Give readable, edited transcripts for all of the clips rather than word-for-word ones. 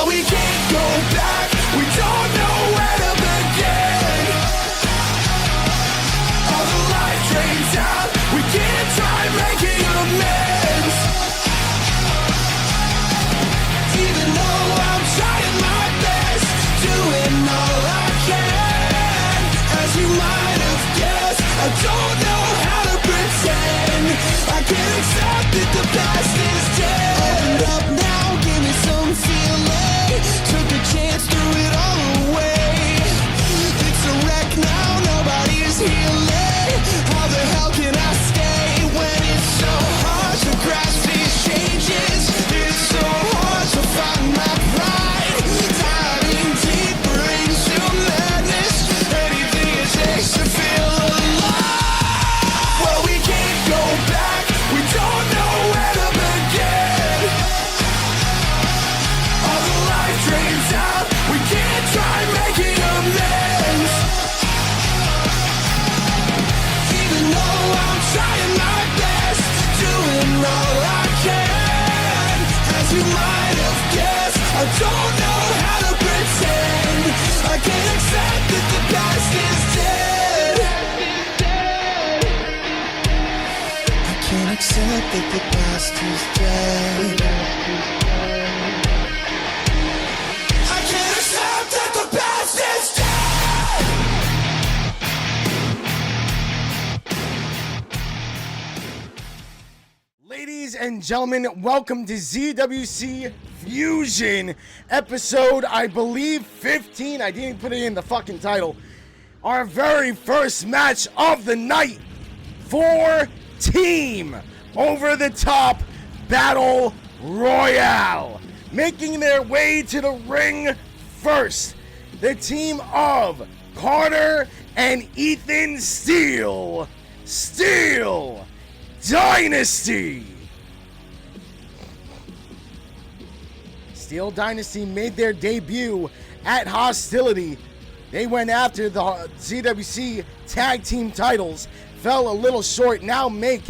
we can't go back, we don't know where to begin. All the life drains out, we can't try making amends. Even though I'm trying my best, doing all I can. As you might have guessed, I don't know how to pretend. I can't accept that the past is dead. Open up now, give me some feeling. Took a chance, threw it all away. It's a wreck now, nobody's healing. How the hell can I stay when it's so hard to grasp these changes? It's so hard to find my pride. Diving deeper into madness. Anything it takes to feel alive. Well, we can't go back, we don't know where to begin. All the life drains out, we can't try making amends. Even though I'm trying my best, doing all I can. As you might have guessed, I don't know how to pretend. I can't accept that the past is dead. I can't accept that the past is dead. I can't accept that the past is dead. Ladies and gentlemen, welcome to ZWC Fusion, episode, I believe, 15. I didn't put it in the fucking title. Our very first match of the night for Team Over the Top Battle Royale. Making their way to the ring first, the team of Carter and Ethan Steele. Steele Dynasty. Steel Dynasty made their debut at Hostility. They went after the ZWC Tag Team titles, fell a little short, now make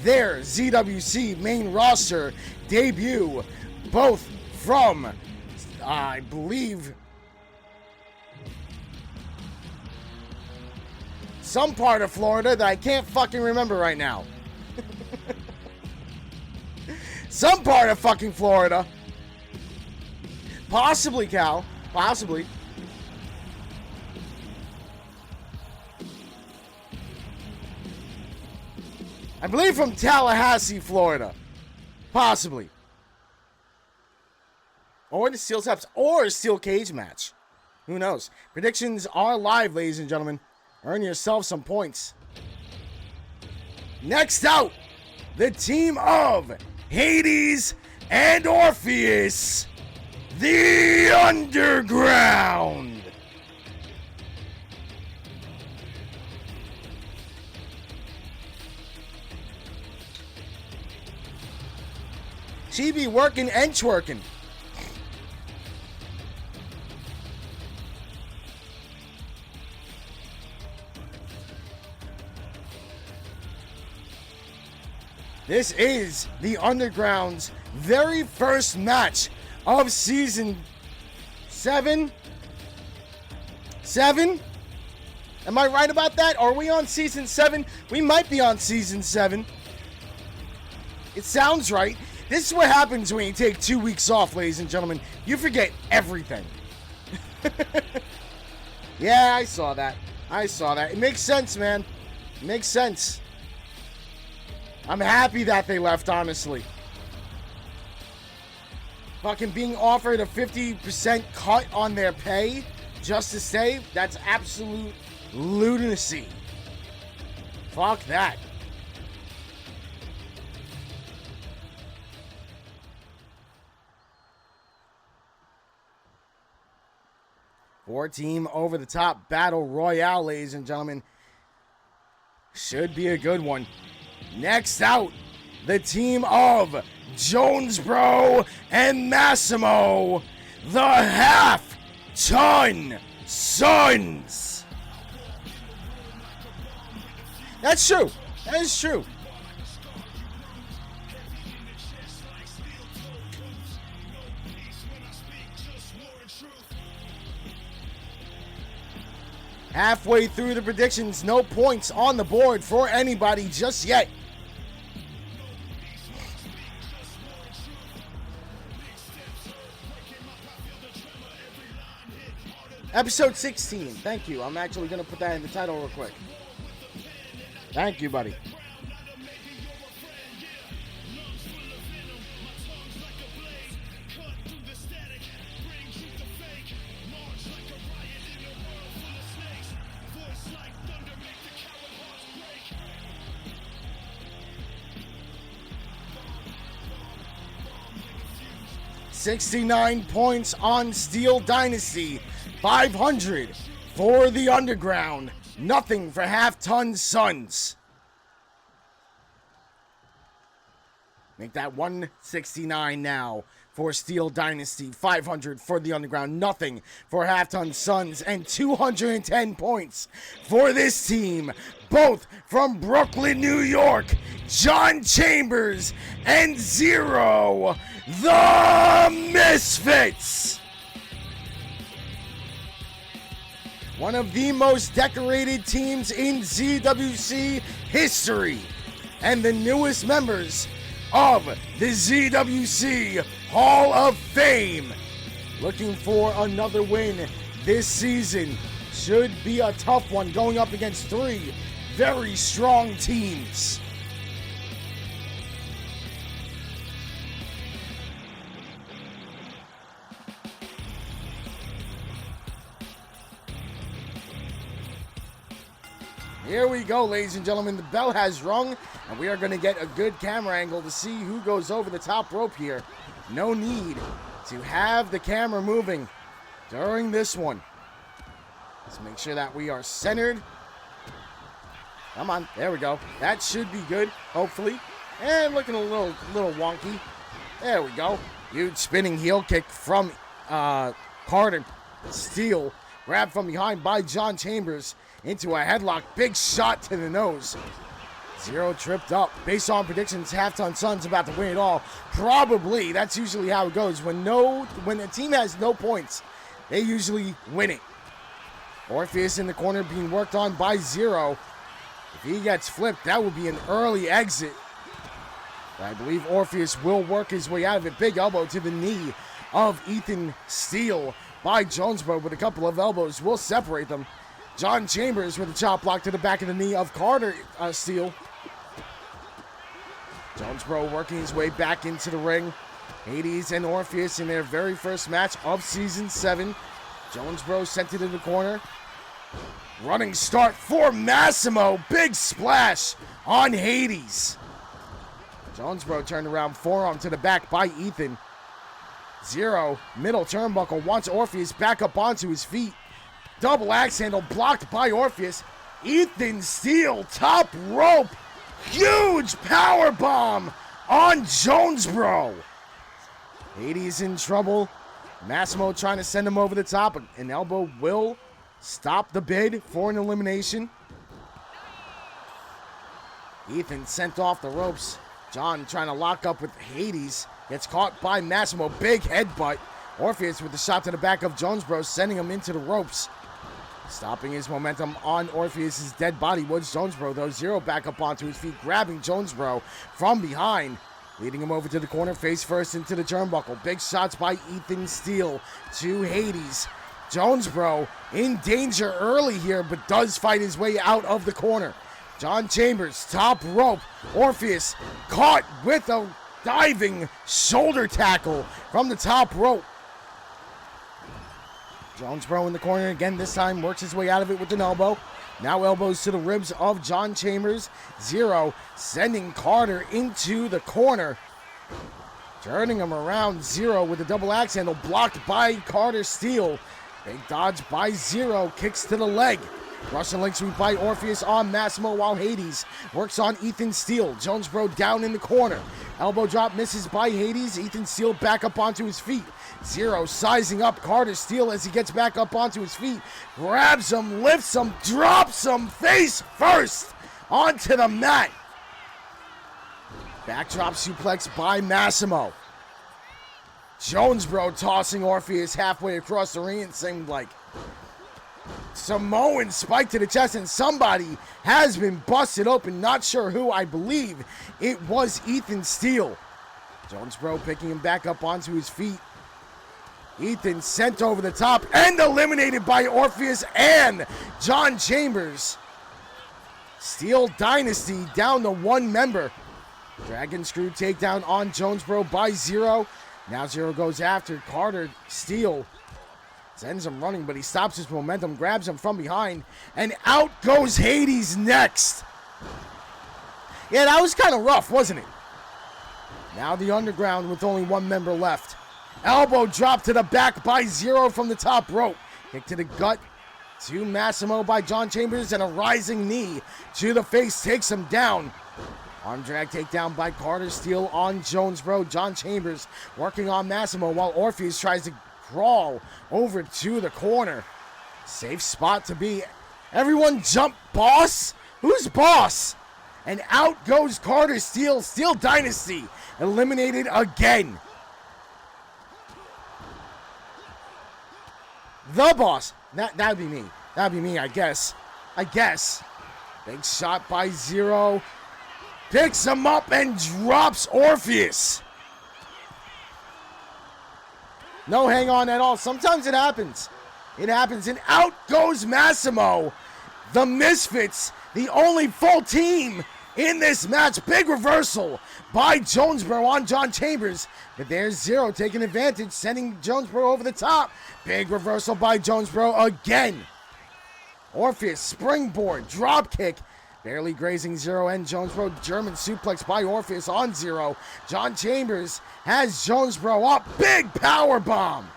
their ZWC main roster debut, both from, I believe, some part of Florida that I can't fucking remember right now. Some part of fucking Florida. Possibly, Cal. Possibly. I believe from Tallahassee, Florida. Possibly. Or the Steel Steps. Or a Steel Cage match. Who knows? Predictions are live, ladies and gentlemen. Earn yourself some points. Next out, the team of Hades and Orpheus, the Underground. She be working and twerking. This is the Underground's very first match of season 7. 7? Am I right about that? Are we on season 7? We might be on season 7. It sounds right. This is what happens when you take 2 weeks off, ladies and gentlemen. You forget everything. Yeah, I saw that. It makes sense, man. It makes sense. I'm happy that they left, honestly. Fucking being offered a 50% cut on their pay just to stay, that's absolute lunacy. Fuck that. Four-team over-the-top battle royale, ladies and gentlemen. Should be a good one. Next out, the team of Jonesbro and Massimo, the Half-Ton Sons. That's true. That is true. Halfway through the predictions, no points on the board for anybody just yet. Episode 16. Thank you. I'm actually going to put that in the title real quick. Thank you, buddy. $69 points on Steel Dynasty. 500 for the Underground. Nothing for Half-Ton Suns. Make that 169 now for Steel Dynasty. 500 for the Underground. Nothing for Half-Ton Suns. And 210 points for this team. Both from Brooklyn, New York. John Chambers and Zero, the Misfits. One of the most decorated teams in ZWC history, and the newest members of the ZWC Hall of Fame. Looking for another win this season. Should be a tough one going up against three very strong teams. Here we go, ladies and gentlemen. The bell has rung, and we are going to get a good camera angle to see who goes over the top rope here. No need to have the camera moving during this one. Let's make sure that we are centered. Come on, there we go. That should be good, hopefully. And looking a little wonky. There we go. Huge spinning heel kick from Carter Steele. Grabbed from behind by John Chambers. Into a headlock, big shot to the nose. Zero tripped up. Based on predictions, Half-Ton Suns about to win it all. Probably. That's usually how it goes. When a team has no points, they usually win it. Orpheus in the corner being worked on by Zero. If he gets flipped, that will be an early exit. But I believe Orpheus will work his way out of it. Big elbow to the knee of Ethan Steele by Jonesboro with a couple of elbows. Will separate them. John Chambers with a chop block to the back of the knee of Carter Steele. Jonesboro working his way back into the ring. Hades and Orpheus in their very first match of Season 7. Jonesboro sent it in the corner. Running start for Massimo. Big splash on Hades. Jonesboro turned around, forearm to the back by Ethan. Zero, middle turnbuckle, wants Orpheus back up onto his feet. Double axe handle blocked by Orpheus. Ethan Steele, top rope. Huge power bomb on Jonesboro. Hades in trouble. Massimo trying to send him over the top. An elbow will stop the bid for an elimination. Ethan sent off the ropes. John trying to lock up with Hades. Gets caught by Massimo. Big headbutt. Orpheus with the shot to the back of Jonesboro, sending him into the ropes. Stopping his momentum on Orpheus' dead body was Jonesboro, though. Zero back up onto his feet, grabbing Jonesboro from behind. Leading him over to the corner, face first into the turnbuckle. Big shots by Ethan Steele to Hades. Jonesboro in danger early here, but does fight his way out of the corner. John Chambers, top rope. Orpheus caught with a diving shoulder tackle from the top rope. Jonesboro in the corner again, this time works his way out of it with an elbow. Now elbows to the ribs of John Chambers. Zero sending Carter into the corner. Turning him around, Zero with a double axe handle blocked by Carter Steele. Big dodge by Zero, kicks to the leg. Russian leg sweep by Orpheus on Massimo while Hades works on Ethan Steele. Jonesboro down in the corner. Elbow drop misses by Hades. Ethan Steele back up onto his feet. Zero sizing up Carter Steele as he gets back up onto his feet. Grabs him, lifts him, drops him face first onto the mat. Backdrop suplex by Massimo. Jonesboro tossing Orpheus halfway across the ring, it seemed like. Samoan spike to the chest, and somebody has been busted open. Not sure who. I believe it was Ethan Steele. Jonesboro picking him back up onto his feet. Ethan sent over the top and eliminated by Orpheus and John Chambers. Steel Dynasty down to one member. Dragon Screw takedown on Jonesboro by Zero. Now Zero goes after Carter. Steele sends him running, but he stops his momentum, grabs him from behind, and out goes Hades next. Yeah, that was kind of rough, wasn't it? Now the Underground with only one member left. Elbow drop to the back by Zero from the top rope. Kick to the gut to Massimo by John Chambers, and a rising knee to the face takes him down. Arm drag takedown by Carter. Steele on Jonesboro. John Chambers working on Massimo while Orpheus tries to crawl over to the corner. Safe spot to be. Everyone jump, boss. Who's boss? And out goes Carter. Steel Dynasty eliminated again. The boss. That'd be me. That'd be me, I guess. Big shot by Zero. Picks him up and drops Orpheus. No hang on at all. Sometimes it happens. And out goes Massimo. The Misfits, the only full team in this match. Big reversal by Jonesboro on John Chambers. But there's Zero taking advantage, sending Jonesboro over the top. Big reversal by Jonesboro again. Orpheus, springboard, drop kick. Barely grazing Zero and Jonesboro. German suplex by Orpheus on Zero. John Chambers has Jonesboro up. Big power bomb.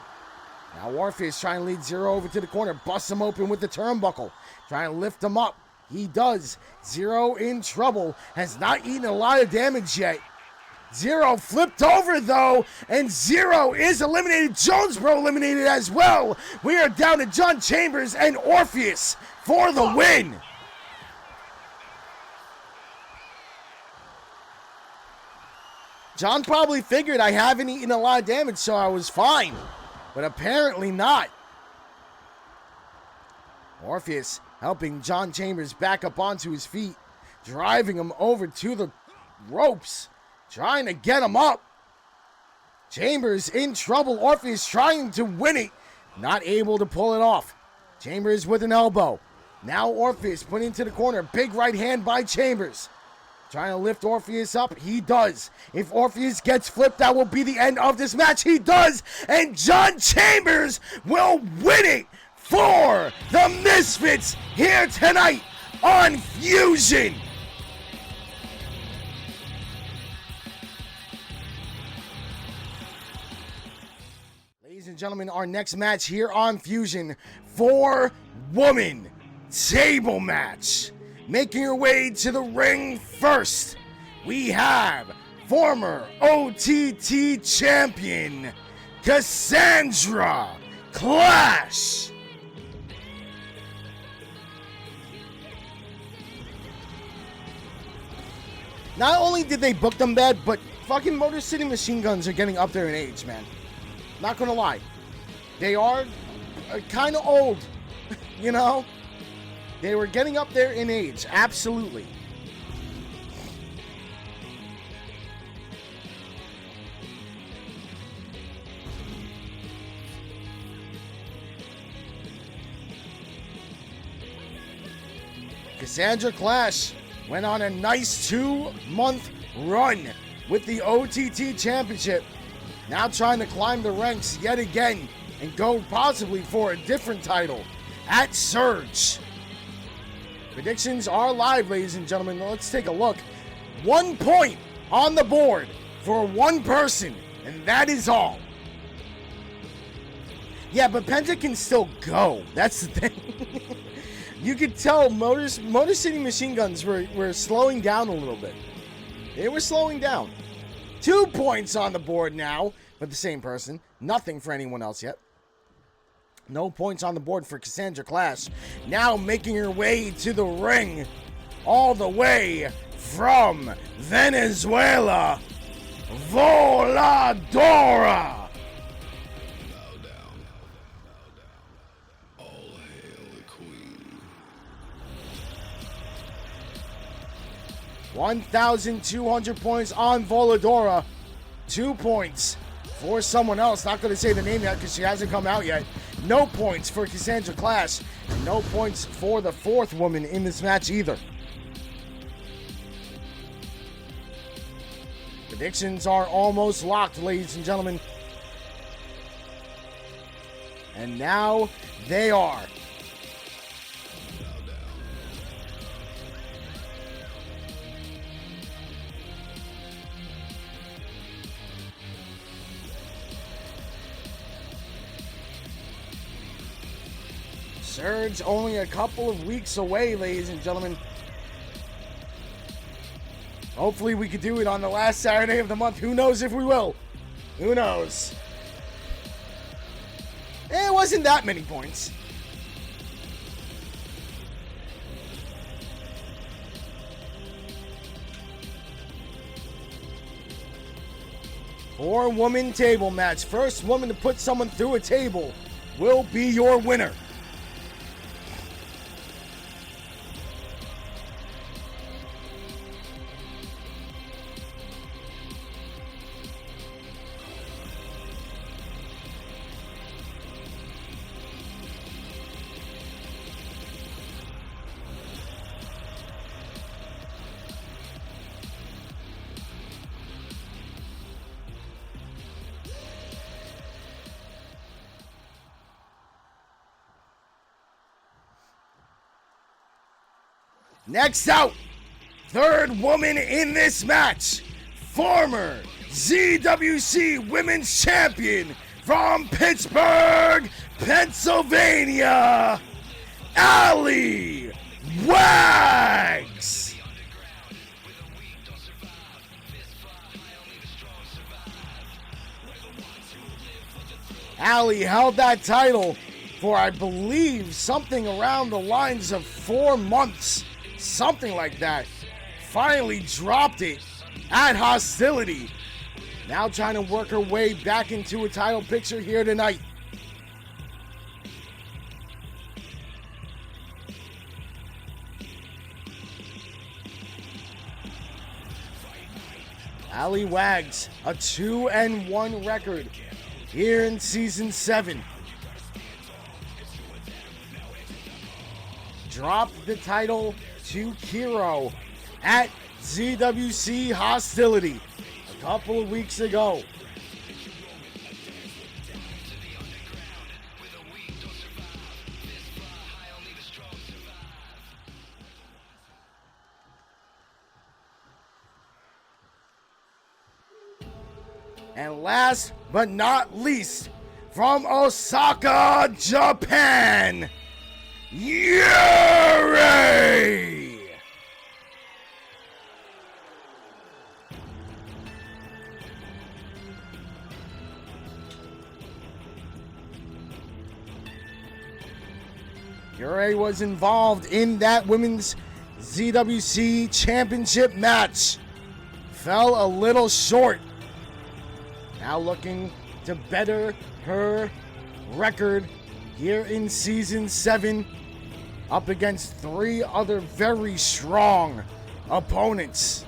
Now Orpheus trying to lead Zero over to the corner. Busts him open with the turnbuckle. Trying to lift him up. He does. Zero in trouble. Has not eaten a lot of damage yet. Zero flipped over though, and Zero is eliminated. Jonesboro eliminated as well. We are down to John Chambers and Orpheus for the win. John probably figured I haven't eaten a lot of damage, so I was fine. But apparently not. Orpheus helping John Chambers back up onto his feet, driving him over to the ropes, trying to get him up. Chambers in trouble. Orpheus trying to win it, not able to pull it off. Chambers with an elbow. Now Orpheus put into the corner. Big right hand by Chambers. Trying to lift Orpheus up. He does. If Orpheus gets flipped, that will be the end of this match. He does. And John Chambers will win it for the Misfits here tonight on Fusion. Ladies and gentlemen, our next match here on Fusion, 4-woman table match. Making her way to the ring first, we have former OTT champion, Cassandra Clash. Not only did they book them bad, but fucking Motor City Machine Guns are getting up there in age, man. Not gonna lie. They are kind of old, you know? They were getting up there in age, absolutely. Cassandra Clash went on a nice 2-month run with the OTT Championship. Now trying to climb the ranks yet again and go possibly for a different title at Surge. Predictions are live, ladies and gentlemen. Let's take a look. 1 point on the board for one person, and that is all. Yeah, but Penta can still go. That's the thing. You could tell Motor City Machine Guns were slowing down a little bit. They were slowing down. 2 points on the board now, but the same person. Nothing for anyone else yet. No points on the board for Cassandra Clash. Now making her way to the ring, all the way from Venezuela, Voladora. All hail the 1,200 points on Voladora. 2 points for someone else. Not going to say the name yet because she hasn't come out yet. No points for Cassandra Clash. And no points for the fourth woman in this match either. Predictions are almost locked, ladies and gentlemen. And now they are. Surge only a couple of weeks away, ladies and gentlemen. Hopefully we could do it on the last Saturday of the month. Who knows if we will? Who knows? It wasn't that many points. Four-woman table match. First woman to put someone through a table will be your winner. Next out, third woman in this match, former ZWC Women's Champion from Pittsburgh, Pennsylvania, Ali Wags. Ali held that title for, I believe, something around the lines of 4 months. Something like that. Finally dropped it at Hostility. Now trying to work her way back into a title picture here tonight. Ali Wags, a 2-1 record here in Season 7. Dropped the title to Kiro at ZWC Hostility a couple of weeks ago. And last but not least, from Osaka, Japan, Yuri! Yuri was involved in that women's ZWC championship match. Fell a little short. Now looking to better her record here in Season 7 up against 3 other very strong opponents.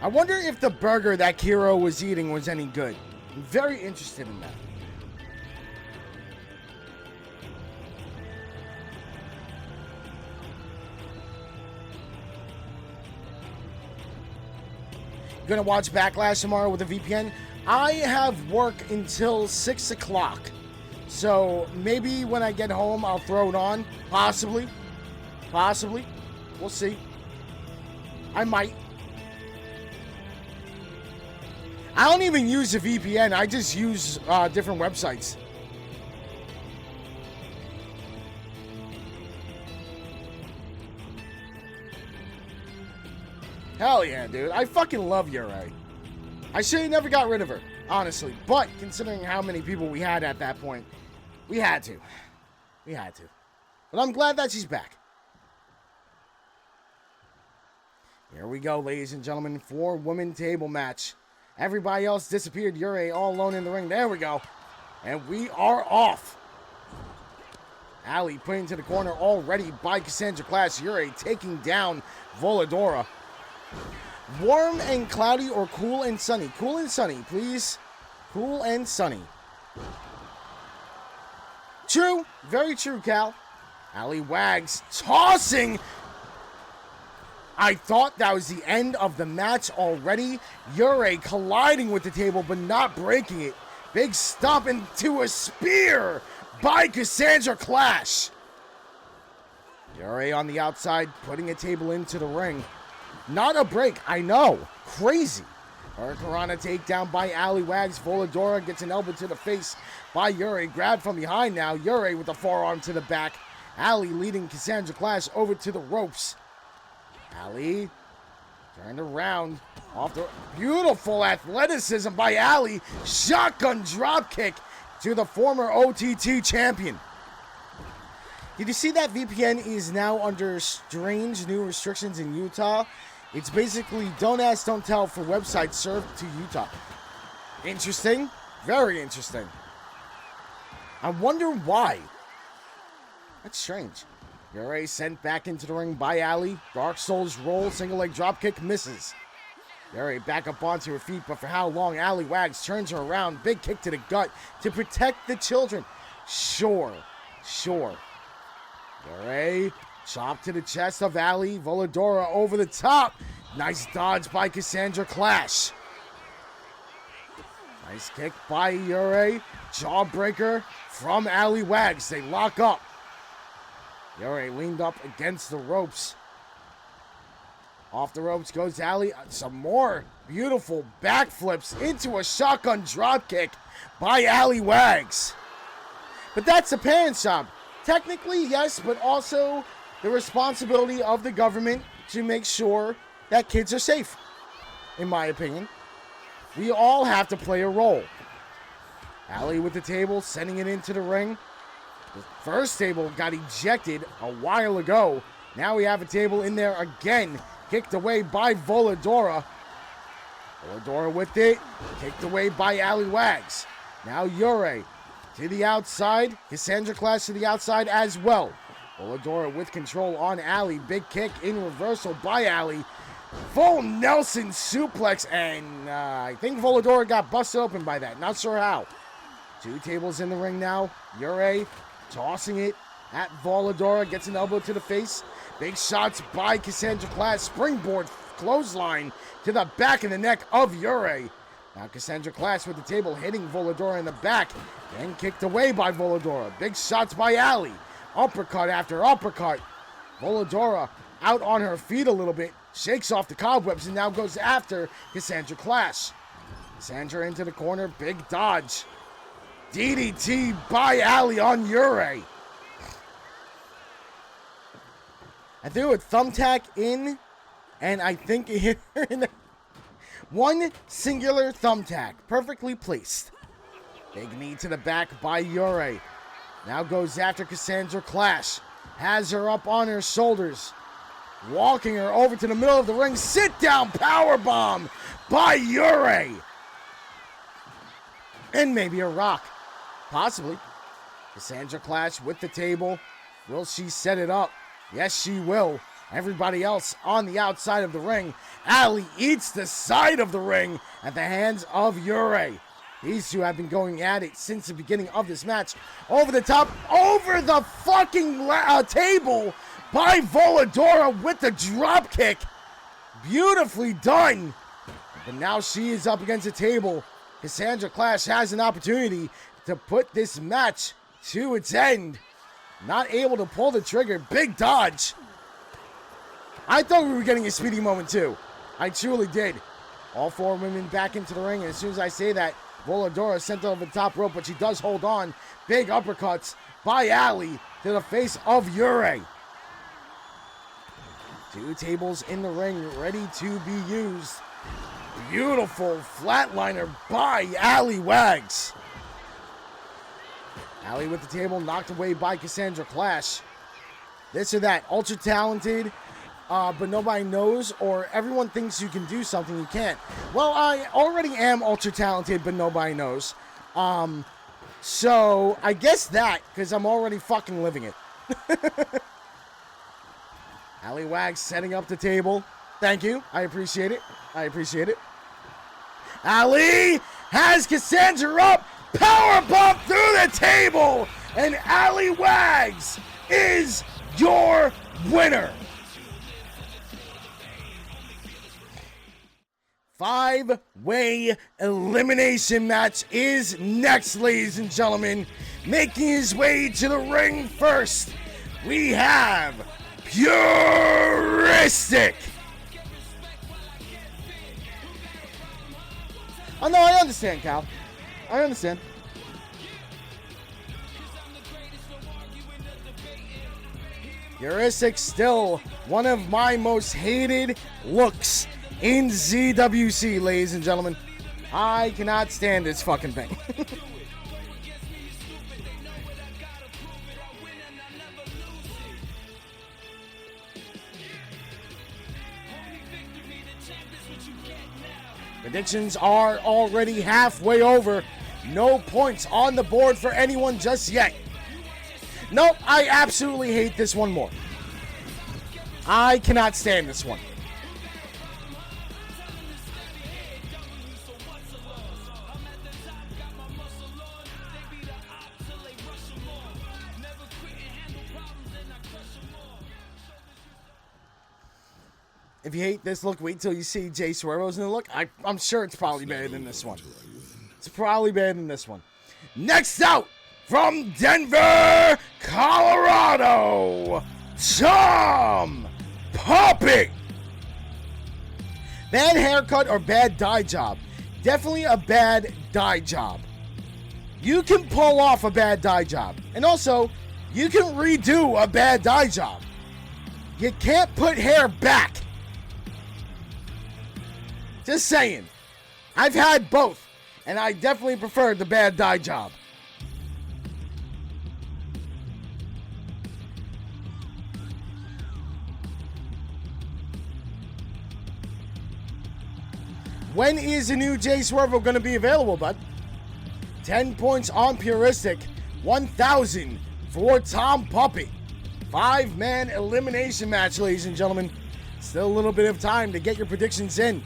I wonder if the burger that Kiro was eating was any good. I'm very interested in that. Gonna watch Backlash tomorrow with a VPN. I have work until 6 o'clock. So maybe when I get home, I'll throw it on. Possibly. Possibly. We'll see. I might. I don't even use a VPN. I just use different websites. Hell yeah, dude. I fucking love Yuri. I should have never got rid of her, honestly. But considering how many people we had at that point, we had to. We had to. But I'm glad that she's back. Here we go, ladies and gentlemen, for women table match. Everybody else disappeared. Yuri all alone in the ring. There we go. And we are off. Ali put into the corner already by Cassandra Clash. Yuri taking down Voladora. Warm and cloudy or cool and sunny? Cool and sunny, please. Cool and sunny. True. Very true, Cal. Ali Wags tossing. I thought that was the end of the match already. Yuri colliding with the table but not breaking it. Big stomp into a spear by Cassandra Clash. Yuri on the outside putting a table into the ring. Not a break, I know. Crazy. Hurricanrana takedown by Ali Wags. Voladora gets an elbow to the face by Yuri. Grabbed from behind now. Yuri with the forearm to the back. Ali leading Cassandra Clash over to the ropes. Ali turned around. Off the beautiful athleticism by Ali. Shotgun dropkick to the former OTT champion. Did you see that VPN is now under strange new restrictions in Utah? It's basically don't ask, don't tell for websites served to Utah. Interesting. Very interesting. I wonder why. That's strange. Yuri sent back into the ring by Ali. Dark Souls roll, single leg dropkick misses. Yuri back up onto her feet, but for how long? Ali Wags turns her around. Big kick to the gut to protect the children. Sure. Yuri chop to the chest of Ali. Voladora over the top. Nice dodge by Cassandra Clash. Nice kick by Yuri. Jawbreaker from Ali Wags. They lock up. Yuri leaned up against the ropes. Off the ropes goes Ali. Some more beautiful backflips into a shotgun dropkick by Ali Wags. But that's the parent's job. Technically, yes, but also the responsibility of the government to make sure that kids are safe, in my opinion. We all have to play a role. Ali with the table, sending it into the ring. The first table got ejected a while ago. Now we have a table in there again. Kicked away by Voladora. Voladora with it. Kicked away by Ali Wags. Now Yuri to the outside. Cassandra Clash to the outside as well. Voladora with control on Ali. Big kick in reversal by Ali. Full Nelson suplex. And I think Voladora got busted open by that. Not sure how. Two tables in the ring now. Yuri tossing it at Voladora. Gets an elbow to the face. Big shots by Cassandra Clash. Springboard clothesline to the back of the neck of Yuri. Now Cassandra Clash with the table hitting Voladora in the back. Then kicked away by Voladora. Big shots by Ali. Uppercut after uppercut. Voladora out on her feet a little bit. Shakes off the cobwebs and now goes after Cassandra Clash. Cassandra into the corner. Big dodge. DDT by Ali on Yuri. I threw a thumbtack in, and I think it hit her in the... One singular thumbtack, perfectly placed. Big knee to the back by Yuri. Now goes after Cassandra Clash. Has her up on her shoulders. Walking her over to the middle of the ring. Sit down powerbomb by Yuri. And maybe a rock. Possibly. Cassandra Clash with the table. Will she set it up? Yes, she will. Everybody else on the outside of the ring. Ali eats the side of the ring at the hands of Yuri. These two have been going at it since the beginning of this match. Over the top, over the fucking table by Voladora with the drop kick. Beautifully done. But now she is up against the table. Cassandra Clash has an opportunity to put this match to its end. Not able to pull the trigger. Big dodge. I thought we were getting a speedy moment too. I truly did. All four women back into the ring, and as soon as I say that, Voladora sent over the top rope, but she does hold on. Big uppercuts by Ali to the face of Yuri. Two tables in the ring ready to be used. Beautiful flatliner by Ali Wags. Ali with the table knocked away by Cassandra Clash. This or that, ultra talented, but nobody knows, or everyone thinks you can do something you can't. Well, I already am ultra talented, but nobody knows. So I guess that, because I'm already fucking living it. Allywag setting up the table. Thank you. I appreciate it. I appreciate it. Ali has Cassandra up. Power bump through the table. And Alleywags is your winner. 5-way elimination match is next, ladies and gentlemen. Making his way to the ring first, we have Puristic. Oh, no, I understand, Cal. I understand. Puristic still one of my most hated looks in ZWC, ladies and gentlemen. I cannot stand this fucking thing. Predictions are already halfway over. No points on the board for anyone just yet. Nope, I absolutely hate this one more. I cannot stand this one. If you hate this look, wait till you see Jay Swervo's in the look. I'm sure it's probably better than this one. It's probably better than this one. Next out, from Denver, Colorado, Tom Puppet. Bad haircut or bad dye job? Definitely a bad dye job. You can pull off a bad dye job. And also, you can redo a bad dye job. You can't put hair back. Just saying. I've had both, and I definitely prefer the bad dye job. When is the new Jay Swervo going to be available, bud? 10 points on Puristic, 1,000 for Tom Puppet. 5-man elimination match, ladies and gentlemen. Still a little bit of time to get your predictions in.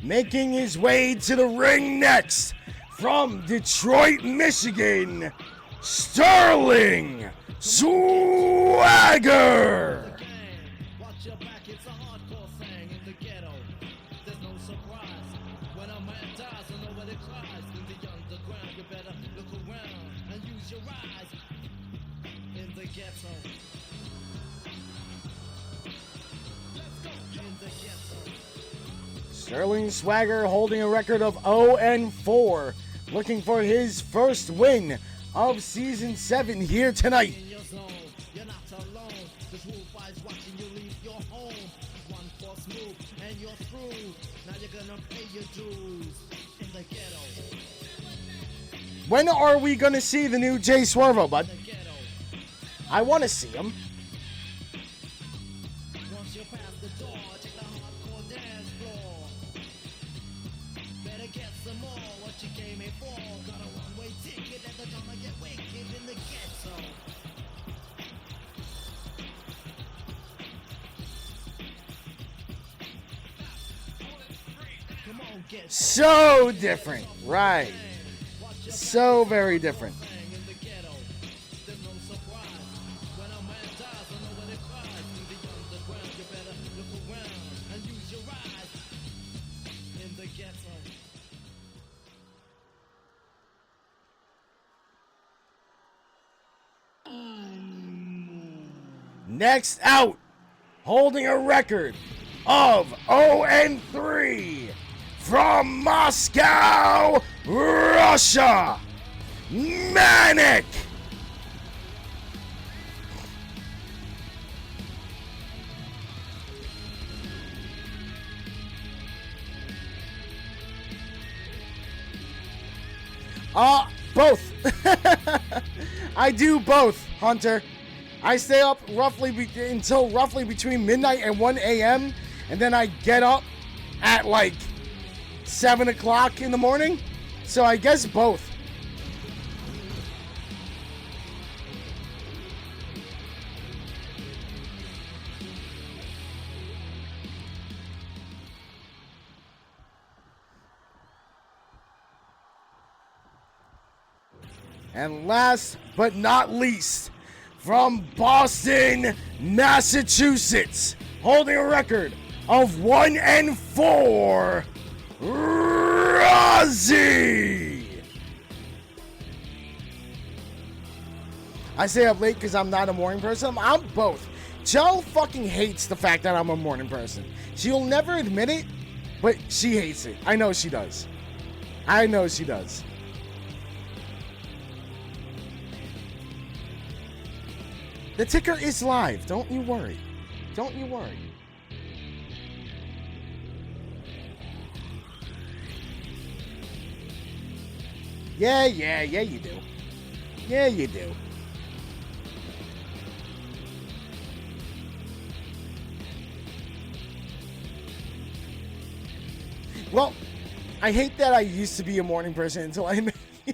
Making his way to the ring next, from Detroit, Michigan, Sterling Swagger. Watch your back, it's a hardcore thing in the ghetto. There's no surprise. When a man dies, and nobody cries. In the underground, you better look around and use your eyes. In the ghetto. Let's go. In the ghetto. Sterling Swagger holding a record of 0-4, looking for his first win of Season 7 here tonight. In your zone, you're not alone. This wolf eyes watching you leave your home. One false move and you're through. Now you're gonna pay your dues in the ghetto. When are we going to see the new Jay Swervo, bud? The ghetto. I want to see him. Once you're past the door, check the hardcore dance floor. Better get some more. What you came here for? Got a one-way ticket and they're gonna get wicked in the ghetto. Come on, get So different, right? So very different. in the ghetto. There's no surprise. When a man dies, and nobody cries. In the underground, you better look around and use your eyes. In the ghetto. Next out, holding a record of 0-3 from Moscow, Russia, Manic. Both. I do both, Hunter. I stay up until roughly between midnight and 1 a.m. and then I get up at like 7 o'clock in the morning. So I guess both. And last but not least, from Boston, Massachusetts, holding a record of 1-4, Rozzy. I stay up late because I'm not a morning person. I'm both. Jill fucking hates the fact that I'm a morning person. She'll never admit it, but she hates it. I know she does. I know she does. The ticker is live. Don't you worry. Don't you worry. Yeah, you do. Yeah, you do. Well, I hate that I used to be a morning person until I met you.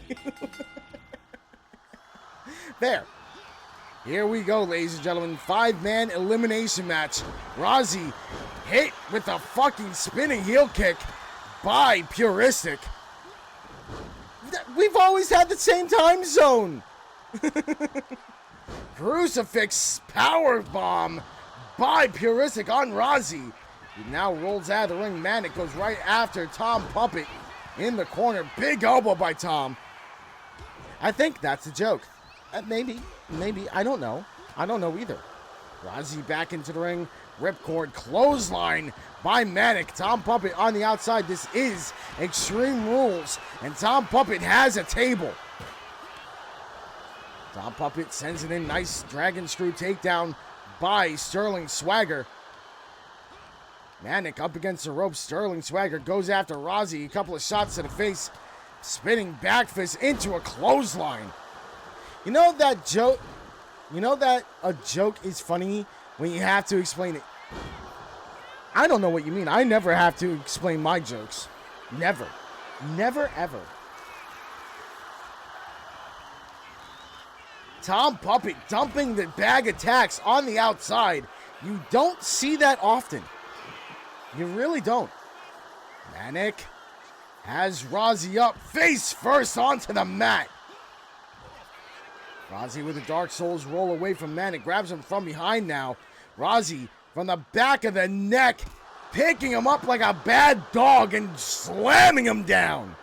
There. Here we go, ladies and gentlemen. 5-man elimination match. Rozzy hit with a fucking spinning heel kick by Puristic. We've always had the same time zone. Crucifix power bomb by Puristic on Rozzy. He now rolls out of the ring. Man, it goes right after Tom Puppet in the corner. Big elbow by Tom. I think that's a joke. Maybe. I don't know. I don't know either. Rozzy back into the ring. Ripcord clothesline by Manic. Tom Puppet on the outside. This is Extreme Rules. And Tom Puppet has a table. Tom Puppet sends it in. Nice dragon screw takedown by Sterling Swagger. Manic up against the ropes. Sterling Swagger goes after Rozzy. A couple of shots to the face. Spinning back fist into a clothesline. You know that joke? You know that a joke is funny when you have to explain it? I don't know what you mean. I never have to explain my jokes. Never. Never, ever. Tom Puppet dumping the bag attacks on the outside. You don't see that often. You really don't. Manic has Rozzy up face first onto the mat. Rozzy with the Dark Souls roll away from Manic. Grabs him from behind now. Rozzy from the back of the neck. Picking him up like a bad dog and slamming him down.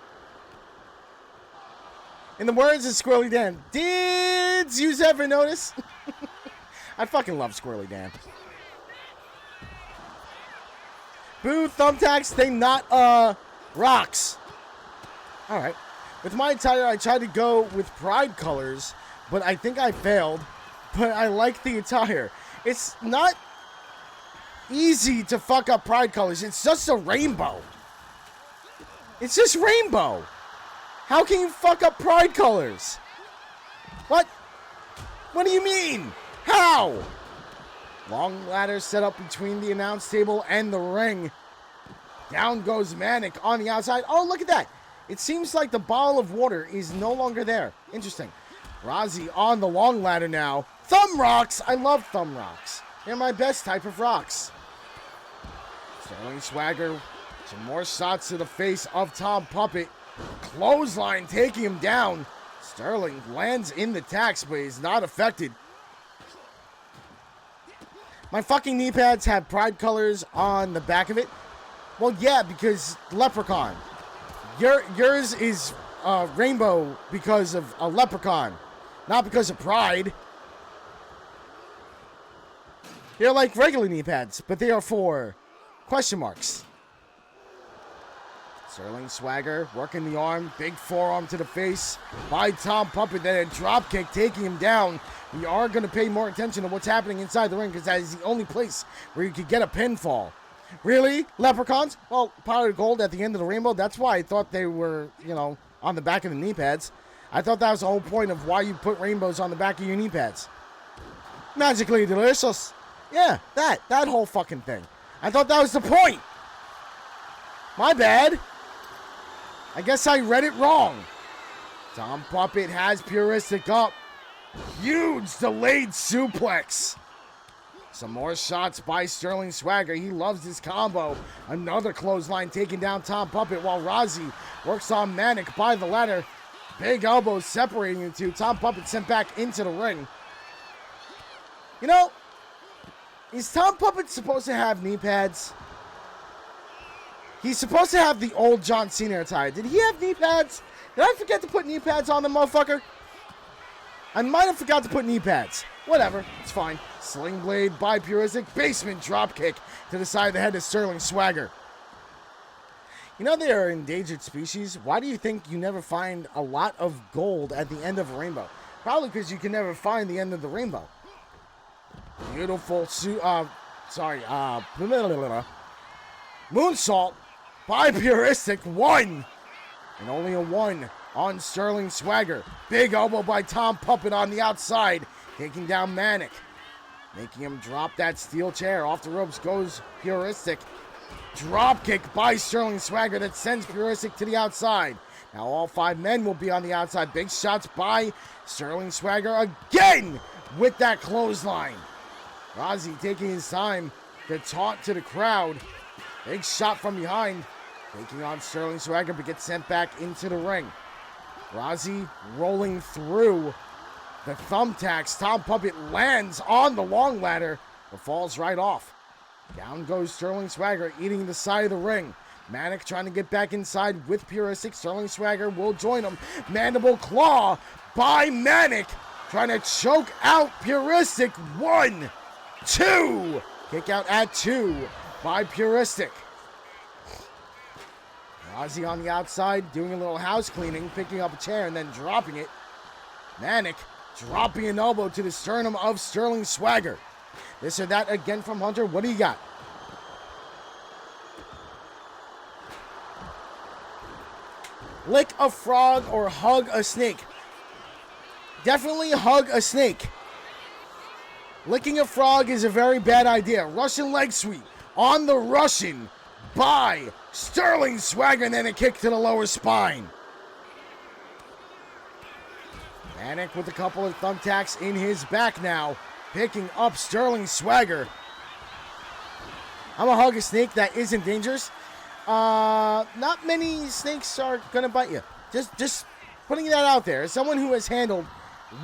In the words of Squirrely Dan. Did you ever notice? I fucking love Squirrely Dan. Boo, thumbtacks, they not, rocks. Alright. With my attire, I tried to go with pride colors, but I think I failed. But I like the attire. It's not easy to fuck up pride colors. It's just a rainbow. It's just rainbow. How can you fuck up pride colors? What? What do you mean? How? Long ladder set up between the announce table and the ring. Down goes Manic on the outside. Oh, look at that. It seems like the bottle of water is no longer there. Interesting. Rozzy on the long ladder now. Thumb rocks. I love thumb rocks. They're my best type of rocks. Sterling Swagger. Some more shots to the face of Tom Puppet. Clothesline taking him down. Sterling lands in the tax, but is not affected. My fucking knee pads have pride colors on the back of it. Well, yeah, because Leprechaun. Yours is rainbow because of a leprechaun, not because of pride. They're like regular knee pads, but they are for question marks. Sterling Swagger working the arm, big forearm to the face by Tom Puppet, then a drop kick taking him down. We are going to pay more attention to what's happening inside the ring because that is the only place where you could get a pinfall. Really? Leprechauns? Well, powdered gold at the end of the rainbow, that's why I thought they were, on the back of the knee pads. I thought that was the whole point of why you put rainbows on the back of your knee pads. Magically delicious. Yeah, that whole fucking thing. I thought that was the point. My bad. I guess I read it wrong. Tom Puppet has Puristic up. Huge delayed suplex. Some more shots by Sterling Swagger. He loves this combo. Another clothesline taking down Tom Puppet while Rozzy works on Manic by the ladder. Big elbows separating the two. Tom Puppet sent back into the ring. You know, is Tom Puppet supposed to have knee pads? He's supposed to have the old John Cena attire. Did he have knee pads? Did I forget to put knee pads on the motherfucker? I might have forgot to put knee pads. Whatever, it's fine. Sling Blade by Puristic. Basement dropkick to the side of the head of Sterling Swagger. You know they are an endangered species. Why do you think you never find a lot of gold at the end of a rainbow? Probably because you can never find the end of the rainbow. Beautiful moonsault by Puristic. One. And only a one on Sterling Swagger. Big elbow by Tom Puppet on the outside. Taking down Manic. Making him drop that steel chair. Off the ropes goes Puristic. Drop kick by Sterling Swagger that sends Puristic to the outside. Now all 5 men will be on the outside. Big shots by Sterling Swagger again with that clothesline. Rozzy taking his time to taunt to the crowd. Big shot from behind. Taking on Sterling Swagger but gets sent back into the ring. Rozzy rolling through the thumbtacks. Tom Puppet lands on the long ladder but falls right off. Down goes Sterling Swagger, eating the side of the ring. Manic trying to get back inside with Puristic. Sterling Swagger will join him. Mandible claw by Manic. Trying to choke out Puristic. 1, 2. Kick out at 2 by Puristic. Rozzy on the outside doing a little house cleaning, picking up a chair and then dropping it. Manic dropping an elbow to the sternum of Sterling Swagger. This or that again from Hunter. What do you got? Lick a frog or hug a snake? Definitely hug a snake. Licking a frog is a very bad idea. Russian leg sweep on the Russian by Sterling Swagger and then a kick to the lower spine. Manic with a couple of thumbtacks in his back now. Picking up Sterling Swagger. I'm a hug a snake that isn't dangerous. Not many snakes are gonna bite you. Just putting that out there. As someone who has handled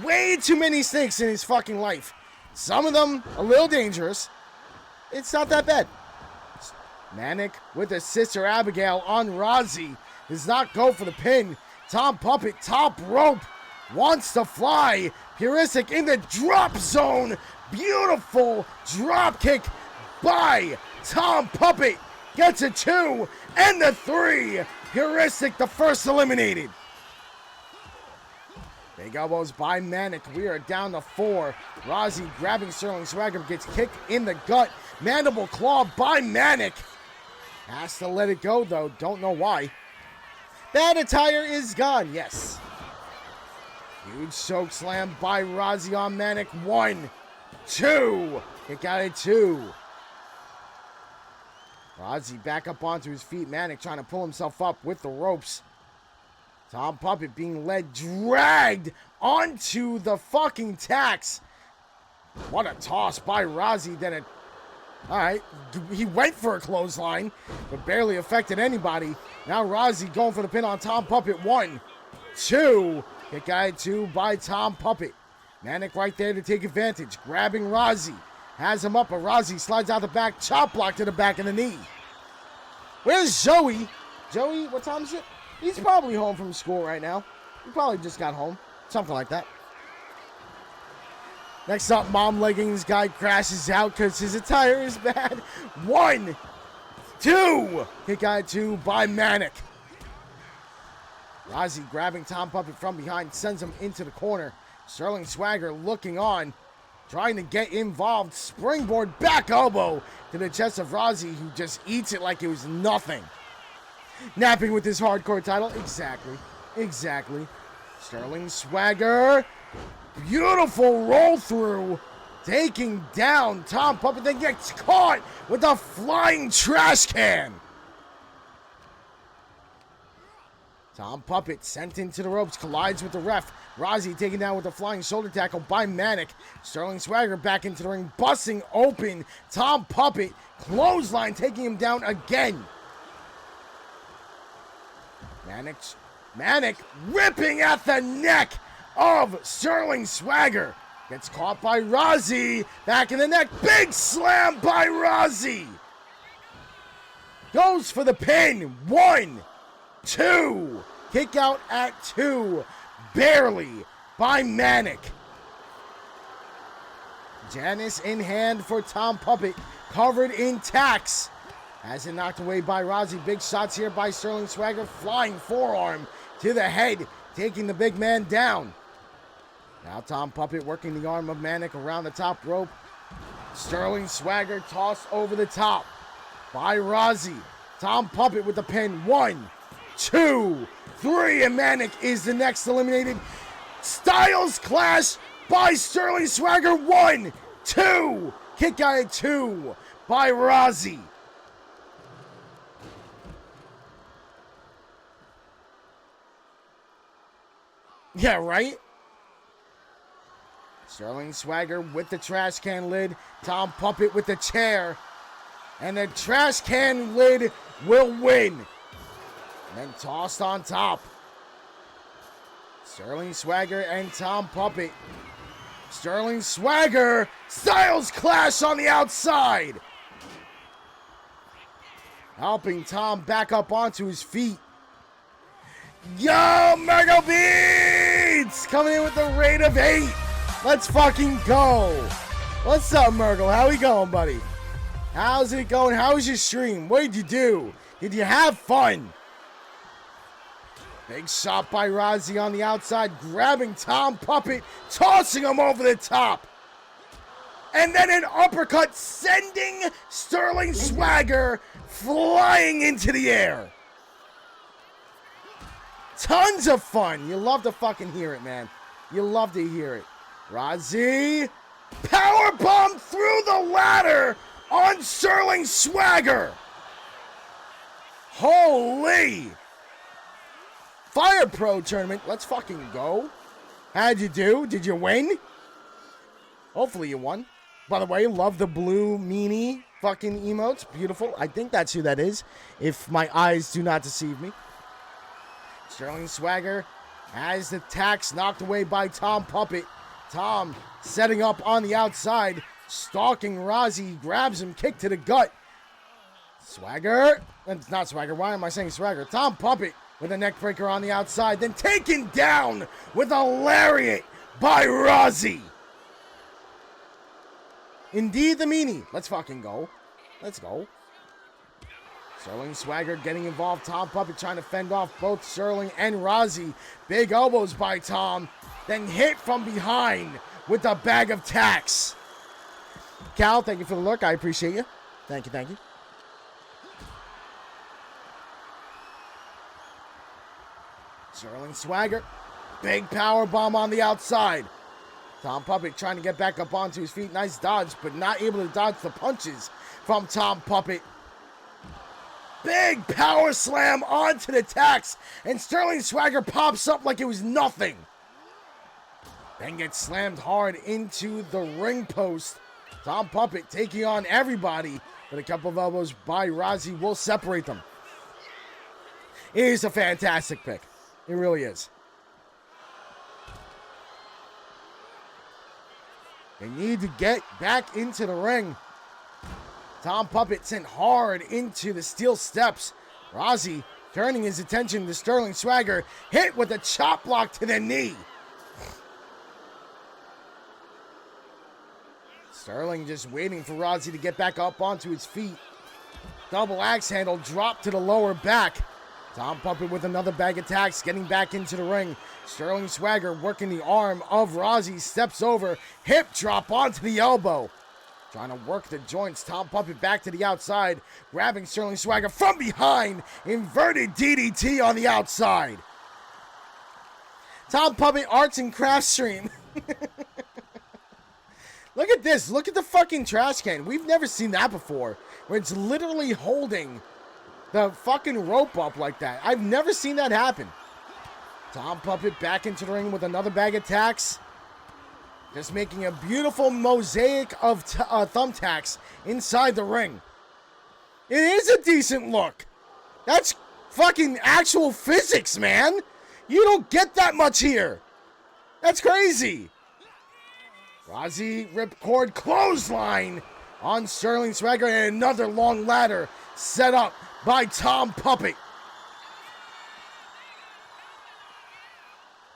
way too many snakes in his fucking life. Some of them a little dangerous. It's not that bad. Manic with his sister Abigail on Rozzy. Does not go for the pin. Tom Puppet top rope. Wants to fly. Puristic in the drop zone. Beautiful drop kick by Tom Puppet. Gets a 2 and the 3. Puristic the first eliminated. Big elbows by Manic. We are down to 4. Rozzy grabbing Sterling Swagger. Gets kicked in the gut. Mandible claw by Manic. Has to let it go though. Don't know why. Bad attire is gone. Yes. Huge choke slam by Rozzy on Manic. 1, 2. Kick out at 2. Rozzy back up onto his feet. Manic trying to pull himself up with the ropes. Tom Puppet being led, dragged onto the fucking tacks. What a toss by Rozzy. Then it. Alright, he went for a clothesline, but barely affected anybody. Now Rozzy going for the pin on Tom Puppet. 1, 2. Kick out at 2 by Tom Puppet. Manic right there to take advantage. Grabbing Rozzy. Has him up, but Rozzy slides out the back. Chop block to the back of the knee. Where's Joey? Joey, what time is it? He's probably home from school right now. He probably just got home. Something like that. Next up, mom leggings guy crashes out because his attire is bad. 1, 2. Kick out 2 by Manic. Rozzy grabbing Tom Puppet from behind, sends him into the corner. Sterling Swagger looking on, trying to get involved. Springboard back elbow to the chest of Rozzy, who just eats it like it was nothing. Napping with his hardcore title. Exactly. Exactly. Sterling Swagger. Beautiful roll through. Taking down Tom Puppet, then gets caught with a flying trash can. Tom Puppet sent into the ropes, collides with the ref. Rozzy taken down with a flying shoulder tackle by Manic. Sterling Swagger back into the ring, busting open Tom Puppet. Clothesline taking him down again. Manic ripping at the neck of Sterling Swagger. Gets caught by Rozzy. Back in the neck. Big slam by Rozzy. Goes for the pin. 1, 2. Kick out at 2. Barely by Manic. Janice in hand for Tom Puppet. Covered in tacks. Has it knocked away by Rozzy. Big shots here by Sterling Swagger. Flying forearm to the head. Taking the big man down. Now Tom Puppet working the arm of Manic around the top rope. Sterling Swagger tossed over the top by Rozzy. Tom Puppet with the pin. 1, 2, 3, and Manic is the next eliminated. Styles Clash by Sterling Swagger. 1, 2. Kick out at 2 by Rozzy. Yeah, right? Sterling Swagger with the trash can lid. Tom Puppet with the chair. And the trash can lid will win. And then tossed on top. Sterling Swagger and Tom Puppet. Sterling Swagger. Styles Clash on the outside. Helping Tom back up onto his feet. Yo, Murgo Beats! Coming in with the rate of 8. Let's fucking go. What's up, Murgle? How we going, buddy? How's it going? How was your stream? What did you do? Did you have fun? Big shot by Rozzy on the outside, grabbing Tom Puppet, tossing him over the top. And then an uppercut, sending Sterling Swagger flying into the air. Tons of fun. You love to fucking hear it, man. You love to hear it. Rozzy, powerbomb through the ladder on Sterling Swagger. Holy. Fire Pro tournament. Let's fucking go. How'd you do? Did you win? Hopefully you won. By the way, love the blue meanie fucking emotes. Beautiful. I think that's who that is, if my eyes do not deceive me. Sterling Swagger has the tacks knocked away by Tom Puppet. Tom setting up on the outside, stalking Rozzy, grabs him, kick to the gut. Swagger, it's not Swagger, why am I saying Swagger? Tom Puppet with a neck breaker on the outside, then taken down with a lariat by Rozzy. Indeed the meanie. Let's fucking go. Let's go. Sterling Swagger getting involved. Tom Puppet trying to fend off both Sterling and Rozzy. Big elbows by Tom. Then hit from behind with a bag of tacks. Cal, thank you for the look. I appreciate you. Thank you, thank you. Sterling Swagger. Big power bomb on the outside. Tom Puppet trying to get back up onto his feet. Nice dodge, but not able to dodge the punches from Tom Puppet. Big power slam onto the tacks. And Sterling Swagger pops up like it was nothing. Then gets slammed hard into the ring post. Tom Puppet taking on everybody. But a couple of elbows by Rozzy will separate them. It is a fantastic pick. It really is. They need to get back into the ring. Tom Puppet sent hard into the steel steps. Rozzy turning his attention to Sterling Swagger. Hit with a chop block to the knee. Sterling just waiting for Rozzy to get back up onto his feet. Double axe handle drop to the lower back. Tom Puppet with another bag of tacks, getting back into the ring. Sterling Swagger working the arm of Rozzy, steps over, hip drop onto the elbow. Trying to work the joints. Tom Puppet back to the outside, grabbing Sterling Swagger from behind. Inverted DDT on the outside. Tom Puppet Arts and Crafts stream. Look at this. Look at the fucking trash can. We've never seen that before. Where it's literally holding the fucking rope up like that. I've never seen that happen. Tom Puppet back into the ring with another bag of tacks. Just making a beautiful mosaic of thumbtacks inside the ring. It is a decent look. That's fucking actual physics, man. You don't get that much here. That's crazy. Rozzy ripcord clothesline on Sterling Swagger, and another long ladder set up by Tom Puppet.